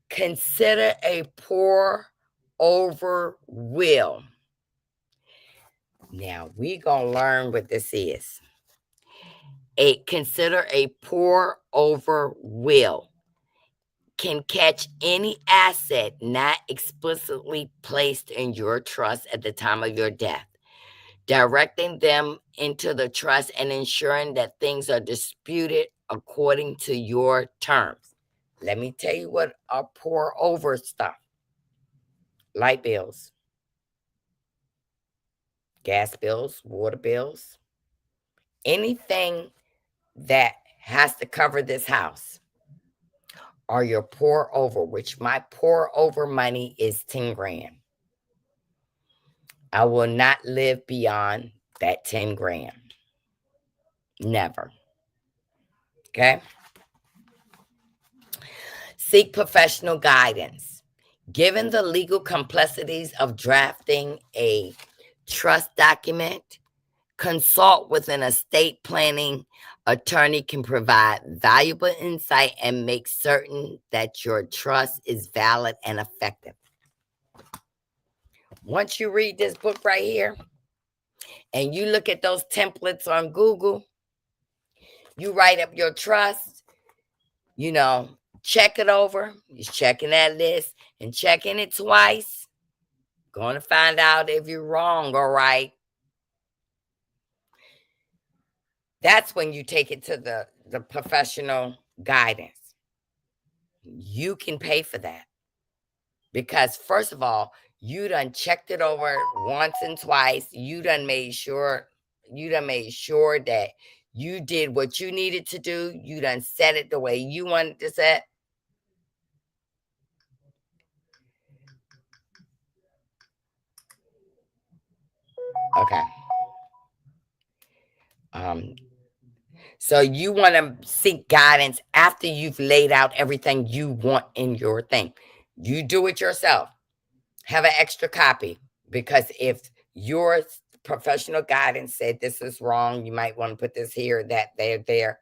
consider a pour over will. Now we're gonna learn what this is. Consider a pour over will. Can catch any asset not explicitly placed in your trust at the time of your death, directing them into the trust and ensuring that things are disputed according to your terms. Let me tell you what are pour over stuff. Light bills, gas bills, water bills, anything that has to cover this house are your pour over, which my pour over money is 10 grand. I will not live beyond that 10 grand. Never. Okay? Seek professional guidance. Given the legal complexities of drafting a trust document, consult with an estate planning attorney can provide valuable insight and make certain that your trust is valid and effective. Once you read this book right here and you look at those templates on Google, you write up your trust, you know, check it over. You're checking that list and checking it twice. Going to find out if you're wrong or right. That's when you take it to the professional guidance. You can pay for that because, first of all, you done checked it over once and twice. You done made sure that you did what you needed to do. You done set it the way you wanted to set. Okay. So you want to seek guidance after you've laid out everything you want in your thing. You do it yourself. Have an extra copy because if your professional guidance said this is wrong, you might want to put this here, that, there.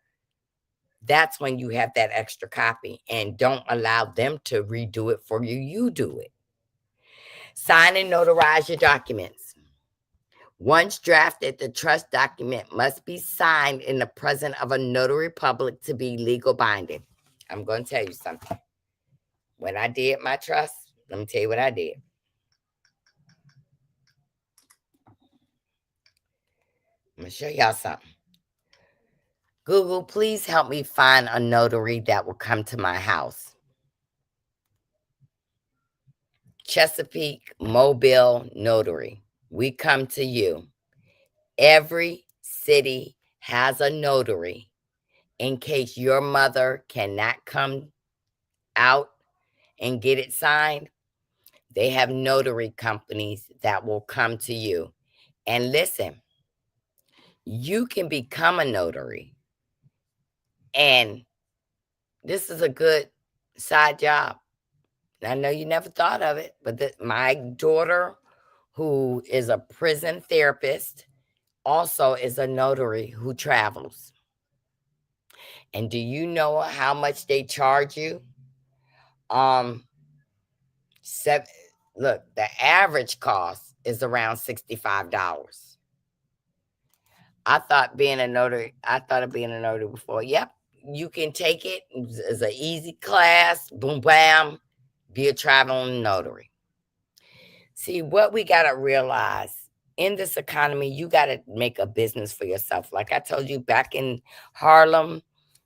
That's when you have that extra copy, and don't allow them to redo it for you. You do it. Sign and notarize your documents. Once drafted, the trust document must be signed in the presence of a notary public to be legal binding. I'm going to tell you something. When I did my trust, let me tell you what I did. I'm going to show y'all something. Google, please help me find a notary that will come to my house. Chesapeake Mobile Notary. We come to you. Every city has a notary in case your mother cannot come out and get it signed. They have notary companies that will come to you. And listen, you can become a notary. And this is a good side job. I know you never thought of it, but my daughter, who is a prison therapist, also is a notary who travels. And do you know how much they charge you? Look, the average cost is around $65. I thought of being a notary before. Yep, you can take it. It's an easy class. Boom, bam, be a traveling notary. See, what we got to realize in this economy, you got to make a business for yourself. Like I told you back in Harlem,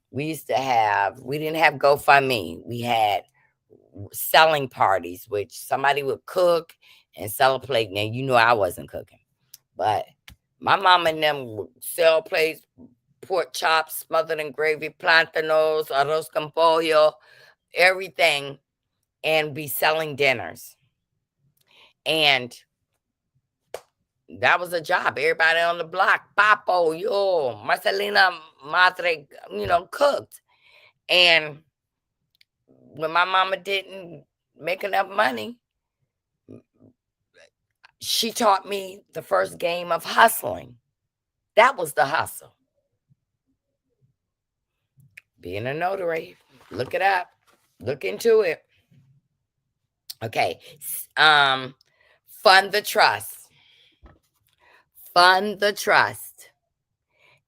we didn't have GoFundMe. We had selling parties, which somebody would cook and sell a plate. Now, you know, I wasn't cooking, but my mom and them would sell plates, pork chops smothered in gravy, plantanos, arroz con pollo, everything, and be selling dinners. And that was a job. Everybody on the block, Papo, yo, Marcelina Madre, cooked. And when my mama didn't make enough money, she taught me the first game of hustling. That was the hustle. Being a notary. Look it up. Look into it. Okay. Fund the trust. Fund the trust.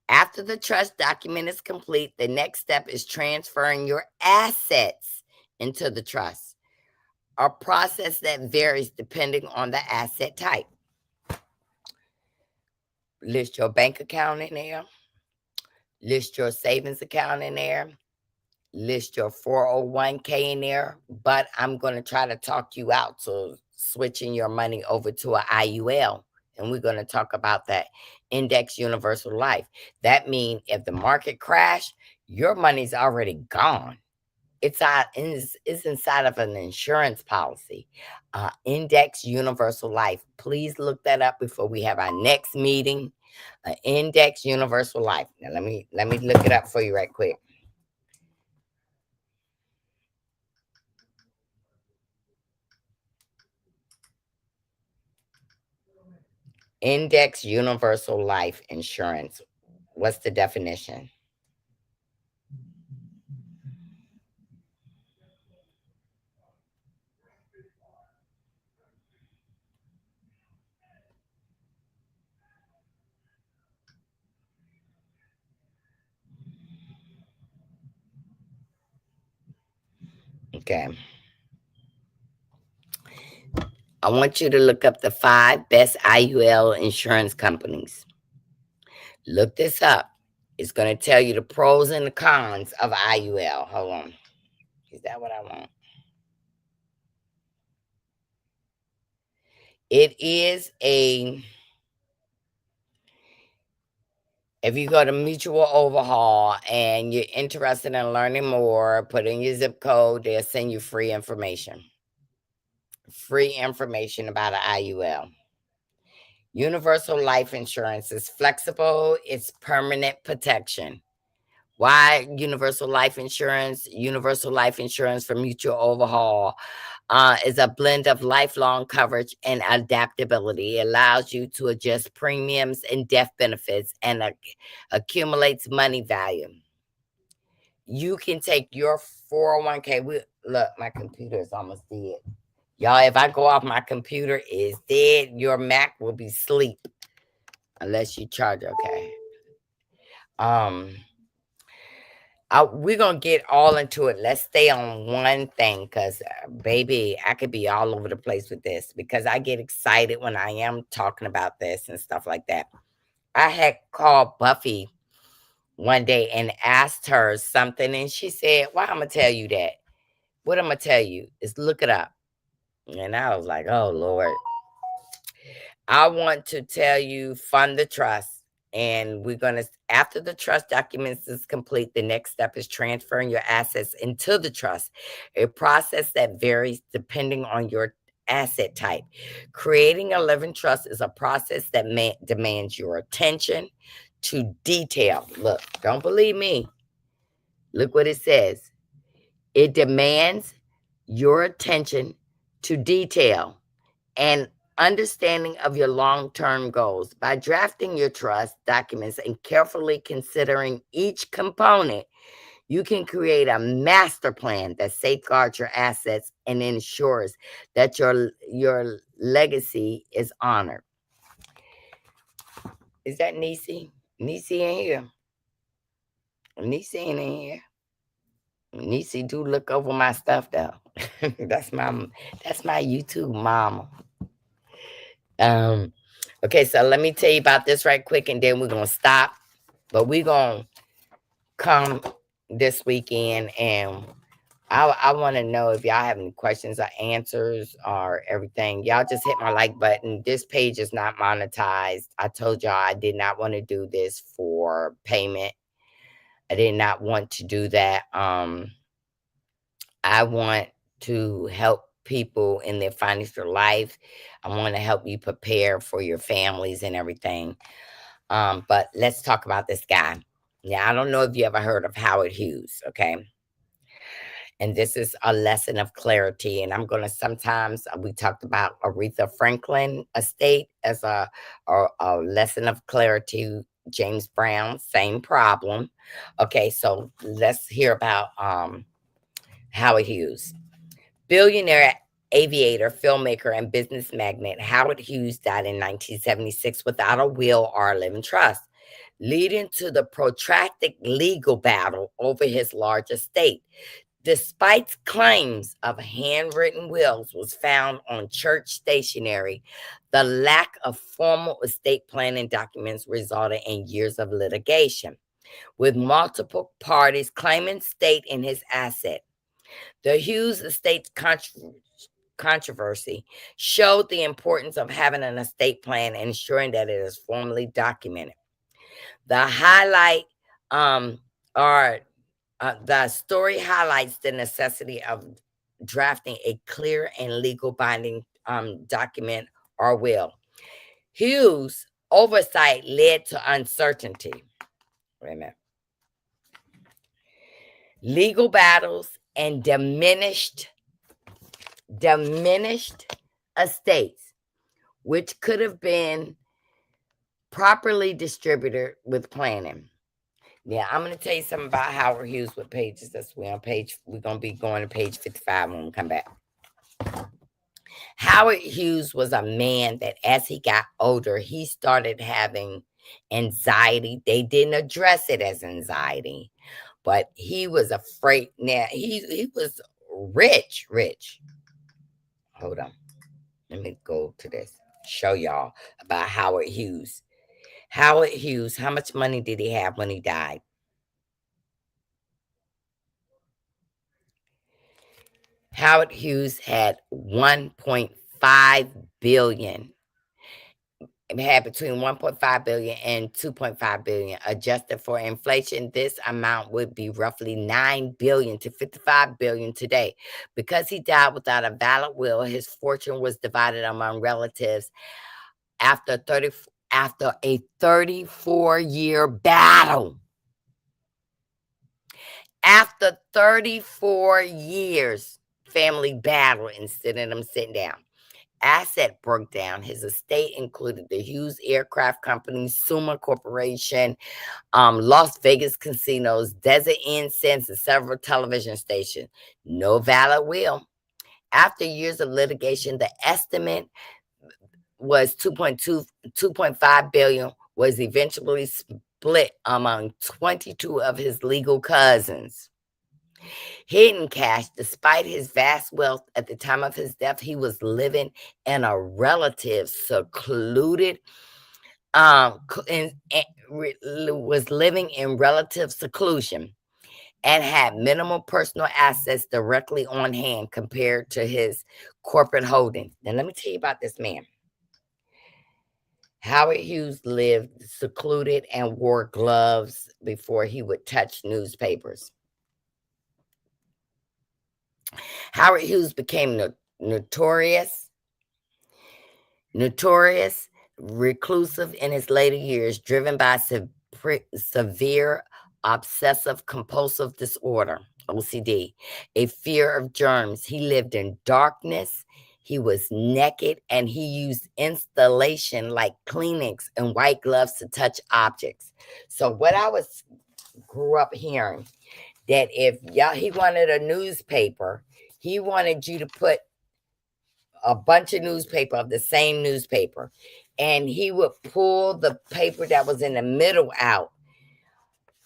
After the trust document is complete, the next step is transferring your assets into the trust, a process that varies depending on the asset type. List your bank account in there. List your savings account in there. List your 401k in there. But I'm going to try to talk you out to switching your money over to an IUL. And we're going to talk about that index universal life. That means if the market crash, your money's already gone. It's inside of an insurance policy. Index universal life. Please look that up before we have our next meeting. Index universal life. Now let me look it up for you right quick. Index universal life insurance. What's the definition? Okay. I want you to look up the 5 best IUL insurance companies. Look this up. It's going to tell you the pros and the cons of IUL. Hold on. Is that what I want? It is a, if you go to Mutual Overhaul and you're interested in learning more, put in your zip code, they'll send you free information. Free information about an IUL. Universal life insurance is flexible, it's permanent protection. Why universal life insurance? Universal life insurance from Mutual Overhaul is a blend of lifelong coverage and adaptability. It allows you to adjust premiums and death benefits and accumulates money value. You can take your 401k. Look, my computer is almost dead. Y'all, if I go off, my computer is dead. Your Mac will be asleep unless you charge. Okay. We're gonna get all into it. Let's stay on one thing, because baby, I could be all over the place with this because I get excited when I am talking about this and stuff like that. I had called Buffy one day and asked her something, and she said, "Why I'm gonna tell you that? What I'm gonna tell you is look it up." And I was like, "Oh Lord." I want to tell you, fund the trust. And we're going to, after the trust documents is complete, the next step is transferring your assets into the trust, a process that varies depending on your asset type. Creating a living trust is a process that demands your attention to detail. Look, don't believe me. Look what it says. It demands your attention to detail and understanding of your long-term goals. By drafting your trust documents and carefully considering each component, you can create a master plan that safeguards your assets and ensures that your legacy is honored. Is that Nisi? Nisi in here? Nisi ain't in here. Nisi do look over my stuff though. that's my YouTube mama. Okay, so let me tell you about this right quick, and then we're gonna stop. But we're gonna come this weekend, and I want to know if y'all have any questions or answers or everything. Y'all just hit my like button. This page is not monetized. I told y'all I did not want to do this for payment. I did not want to do that. I want to help people in their financial life. I want to help you prepare for your families and everything. But let's talk about this guy. Now, I don't know if you ever heard of Howard Hughes, okay? And this is a lesson of clarity. And I'm going to sometimes, we talked about Aretha Franklin estate as a lesson of clarity. James Brown, same problem. Okay, so let's hear about Howard Hughes. Billionaire aviator, filmmaker, and business magnate Howard Hughes died in 1976 without a will or a living trust, leading to the protracted legal battle over his large estate. Despite claims of handwritten wills was found on church stationery, the lack of formal estate planning documents resulted in years of litigation, with multiple parties claiming stake in his asset. The Hughes estate controversy showed the importance of having an estate plan and ensuring that it is formally documented. The story highlights the necessity of drafting a clear and legal binding document or will. Hughes' oversight led to uncertainty. Wait a minute. Legal battles and diminished estates, which could have been properly distributed with planning. Yeah, I'm going to tell you something about Howard Hughes with pages. We're going to be going to page 55 when we come back. Howard Hughes was a man that as he got older, he started having anxiety. They didn't address it as anxiety, but he was afraid. Now, he was rich. Hold on. Let me go to this. Show y'all about Howard Hughes. Howard Hughes, how much money did he have when he died? Howard Hughes had 1.5 billion. It had between 1.5 billion and 2.5 billion. Adjusted for inflation, this amount would be roughly 9 billion to 55 billion today. Because he died without a valid will, his fortune was divided among relatives after a 34-year battle. After 34 years, family battle instead of them sitting down. Asset broke down. His estate included the Hughes Aircraft Company, Suma Corporation, Las Vegas casinos, Desert Inn Sense, and several television stations. No valid will. After years of litigation, the estimate was 2.5 billion, was eventually split among 22 of his legal cousins. Hidden cash, despite his vast wealth at the time of his death, he was living in a relative secluded, was living in relative seclusion and had minimal personal assets directly on hand compared to his corporate holdings. Now, let me tell you about this man. Howard Hughes lived secluded and wore gloves before he would touch newspapers. Howard Hughes became notorious, reclusive in his later years, driven by severe obsessive compulsive disorder, OCD, a fear of germs. He lived in darkness. He was naked, and he used installation like Kleenex and white gloves to touch objects. So what I grew up hearing, that if he wanted a newspaper, he wanted you to put a bunch of newspaper of the same newspaper, and he would pull the paper that was in the middle out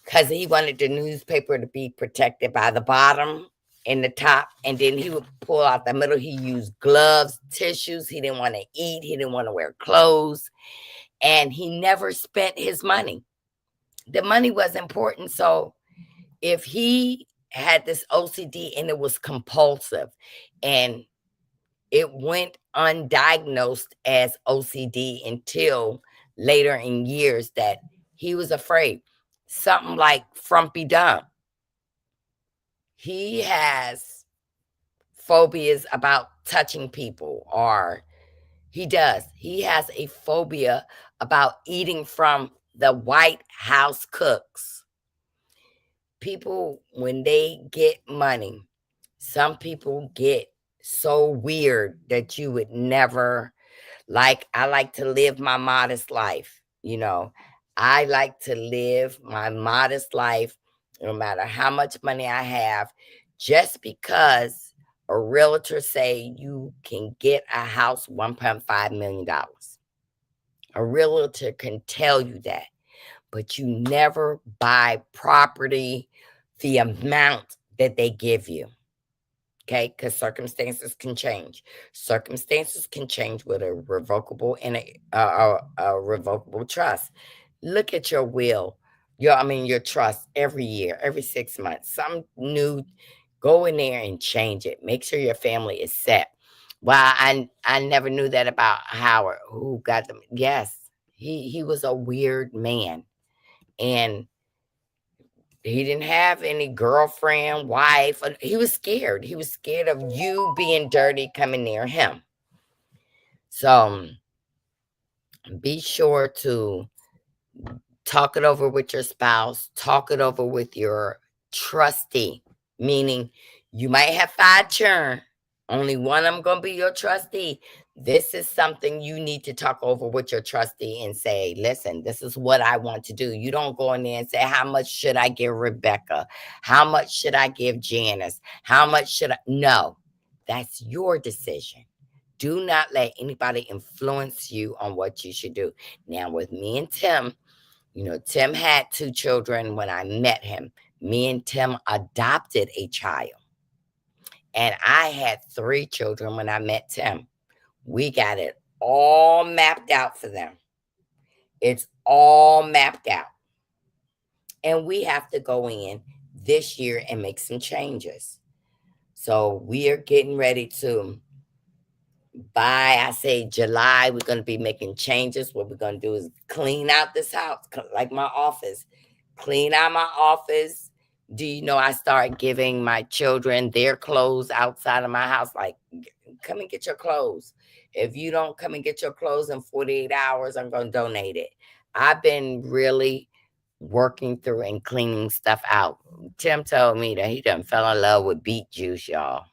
because he wanted the newspaper to be protected by the bottom and the top, and then he would pull out the middle. He used gloves, tissues. He didn't want to eat. He didn't want to wear clothes, and he never spent his money. The money was important. So if he had this OCD and it was compulsive, and it went undiagnosed as OCD until later in years, that he was afraid. Something like Frumpy Dump. He has phobias about touching people, or he has a phobia about eating from the White House cooks. People, when they get money, some people get so weird that you would never, like, I like to live my modest life. I like to live my modest life no matter how much money I have, just because a realtor say you can get a house $1.5 million. A realtor can tell you that, but you never buy property the amount that they give you. Okay, because circumstances can change. Circumstances can change with a revocable and a revocable trust. Look at your will, your trust every year, every 6 months. Some new, go in there and change it. Make sure your family is set. Well, I never knew that about Howard, who got them. Yes, he was a weird man, and he didn't have any girlfriend, wife. He was scared. He was scared of you being dirty coming near him. So be sure to talk it over with your spouse. Talk it over with your trustee, meaning you might have 5 children. Only one of them going to be your trustee. This is something you need to talk over with your trustee and say, listen, this is what I want to do. You don't go in there and say, how much should I give Rebecca? How much should I give Janice? How much should I? No, that's your decision. Do not let anybody influence you on what you should do. Now, with me and Tim, Tim had 2 children when I met him. Me and Tim adopted a child. And I had 3 children when I met Tim. We got it all mapped out for them. It's all mapped out. And we have to go in this year and make some changes. So we are getting ready to, by I say July, we're going to be making changes. What we're going to do is clean out this house, like my office. Clean out my office. Do you know I start giving my children their clothes outside of my house? Like, come and get your clothes. If you don't come and get your clothes in 48 hours, I'm going to donate it. I've been really working through and cleaning stuff out. Tim told me that he done fell in love with beet juice, y'all.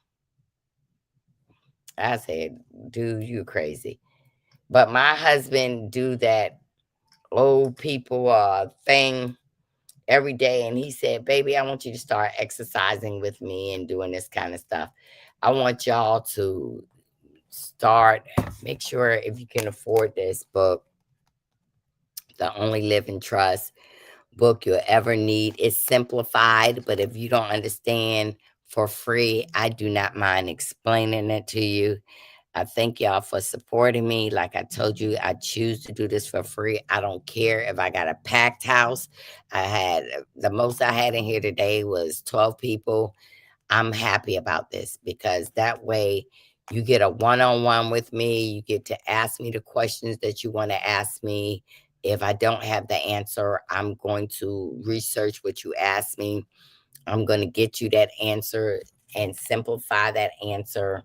I said, dude, you crazy. But my husband do that old people thing every day. And he said, baby, I want you to start exercising with me and doing this kind of stuff. I want y'all to start, make sure if you can afford this book, The Only Living Trust book you'll ever need. It's simplified, but if you don't understand for free, I do not mind explaining it to you. I thank y'all for supporting me. Like I told you, I choose to do this for free. I don't care if I got a packed house. I had the most I had in here today was 12 people. I'm happy about this because that way you get a one-on-one with me. You get to ask me the questions that you want to ask me. If I don't have the answer, I'm going to research what you asked me. I'm going to get you that answer and simplify that answer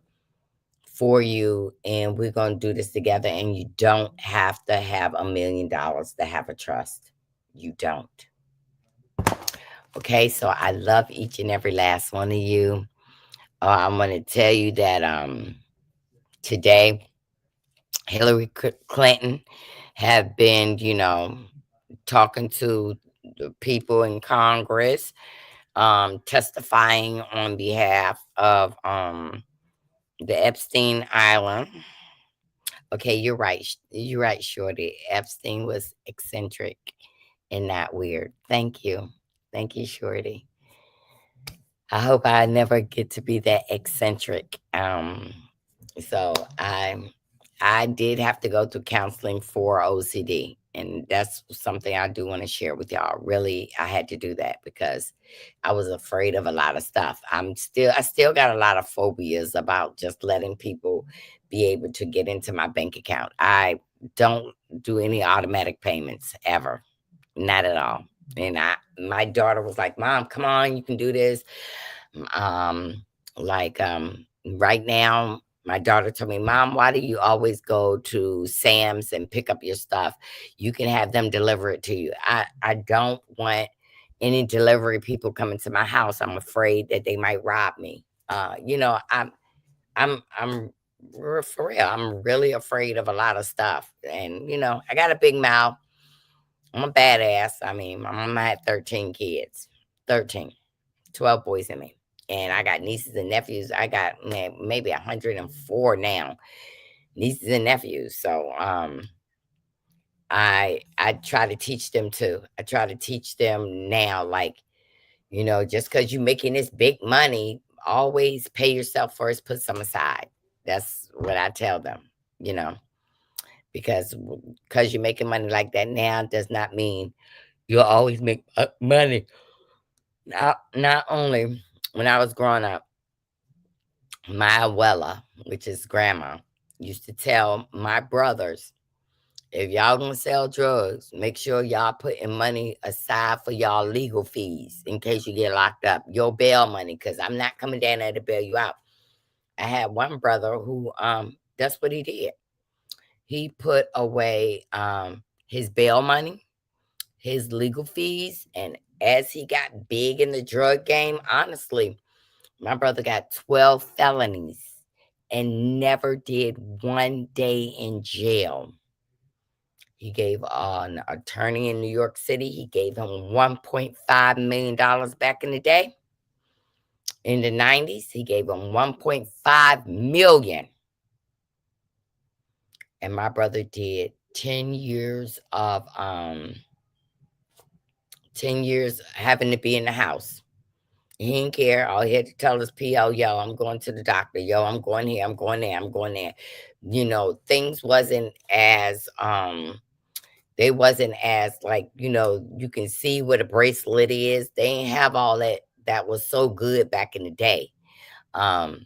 for you. And we're going to do this together. And you don't have to have $1 million to have a trust. You don't. Okay, so I love each and every last one of you. I'm going to tell you that today, Hillary Clinton have been, talking to the people in Congress, testifying on behalf of the Epstein Island. Okay, you're right. You're right, Shorty. Epstein was eccentric and not weird. Thank you. Thank you, Shorty. I hope I never get to be that eccentric. So I did have to go through counseling for OCD, and that's something I do want to share with y'all. Really, I had to do that because I was afraid of a lot of stuff. I still got a lot of phobias about just letting people be able to get into my bank account. I don't do any automatic payments ever, not at all. And my daughter was like, "Mom, come on, you can do this." Um, right now, my daughter told me, Mom, why do you always go to Sam's and pick up your stuff? You can have them deliver it to you. I don't want any delivery people coming to my house. I'm afraid that they might rob me. I'm for real. I'm really afraid of a lot of stuff. And I got a big mouth. I'm a badass. I mean, my mama had 13 kids. 13. 12 boys and me. And I got nieces and nephews. I got maybe 104 now, nieces and nephews. So I try to teach them too. I try to teach them now, like, just because you're making this big money, always pay yourself first, put some aside. That's what I tell them, you know, because you're making money like that now does not mean you'll always make money. Not only when I was growing up, my abuela, which is grandma, used to tell my brothers, if y'all gonna sell drugs, make sure y'all putting money aside for y'all legal fees in case you get locked up, your bail money, because I'm not coming down there to bail you out. I had one brother who that's what he did. He put away his bail money, his legal fees, and as he got big in the drug game, honestly, my brother got 12 felonies and never did 1 day in jail. He gave an attorney in New York City, he gave him $1.5 million back in the day. In the 90s, he gave him 1.5 million. And my brother did 10 years of 10 years having to be in the house. He didn't care. All he had to tell his PO, yo, I'm going to the doctor. Yo, I'm going here. I'm going there. I'm going there. You know, things wasn't as they wasn't as like, you know, you can see what a bracelet is. They ain't have all that that was so good back in the day. Um,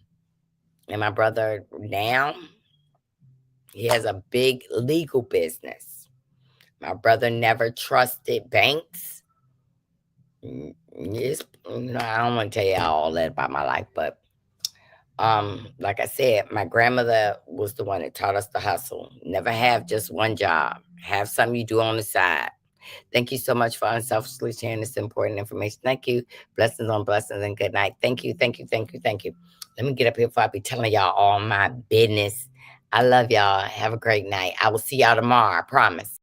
and my brother now, he has a big legal business. My brother never trusted banks. Yes, no, I don't want to tell you all that about my life, but like I said, my grandmother was the one that taught us to hustle. Never have just one job. Have something you do on the side. Thank you so much for unselfishly sharing this important information. Thank you. Blessings on blessings and good night. Thank you, thank you, thank you, thank you. Let me get up here before I be telling y'all all my business. I love y'all. Have a great night. I will see y'all tomorrow. I promise.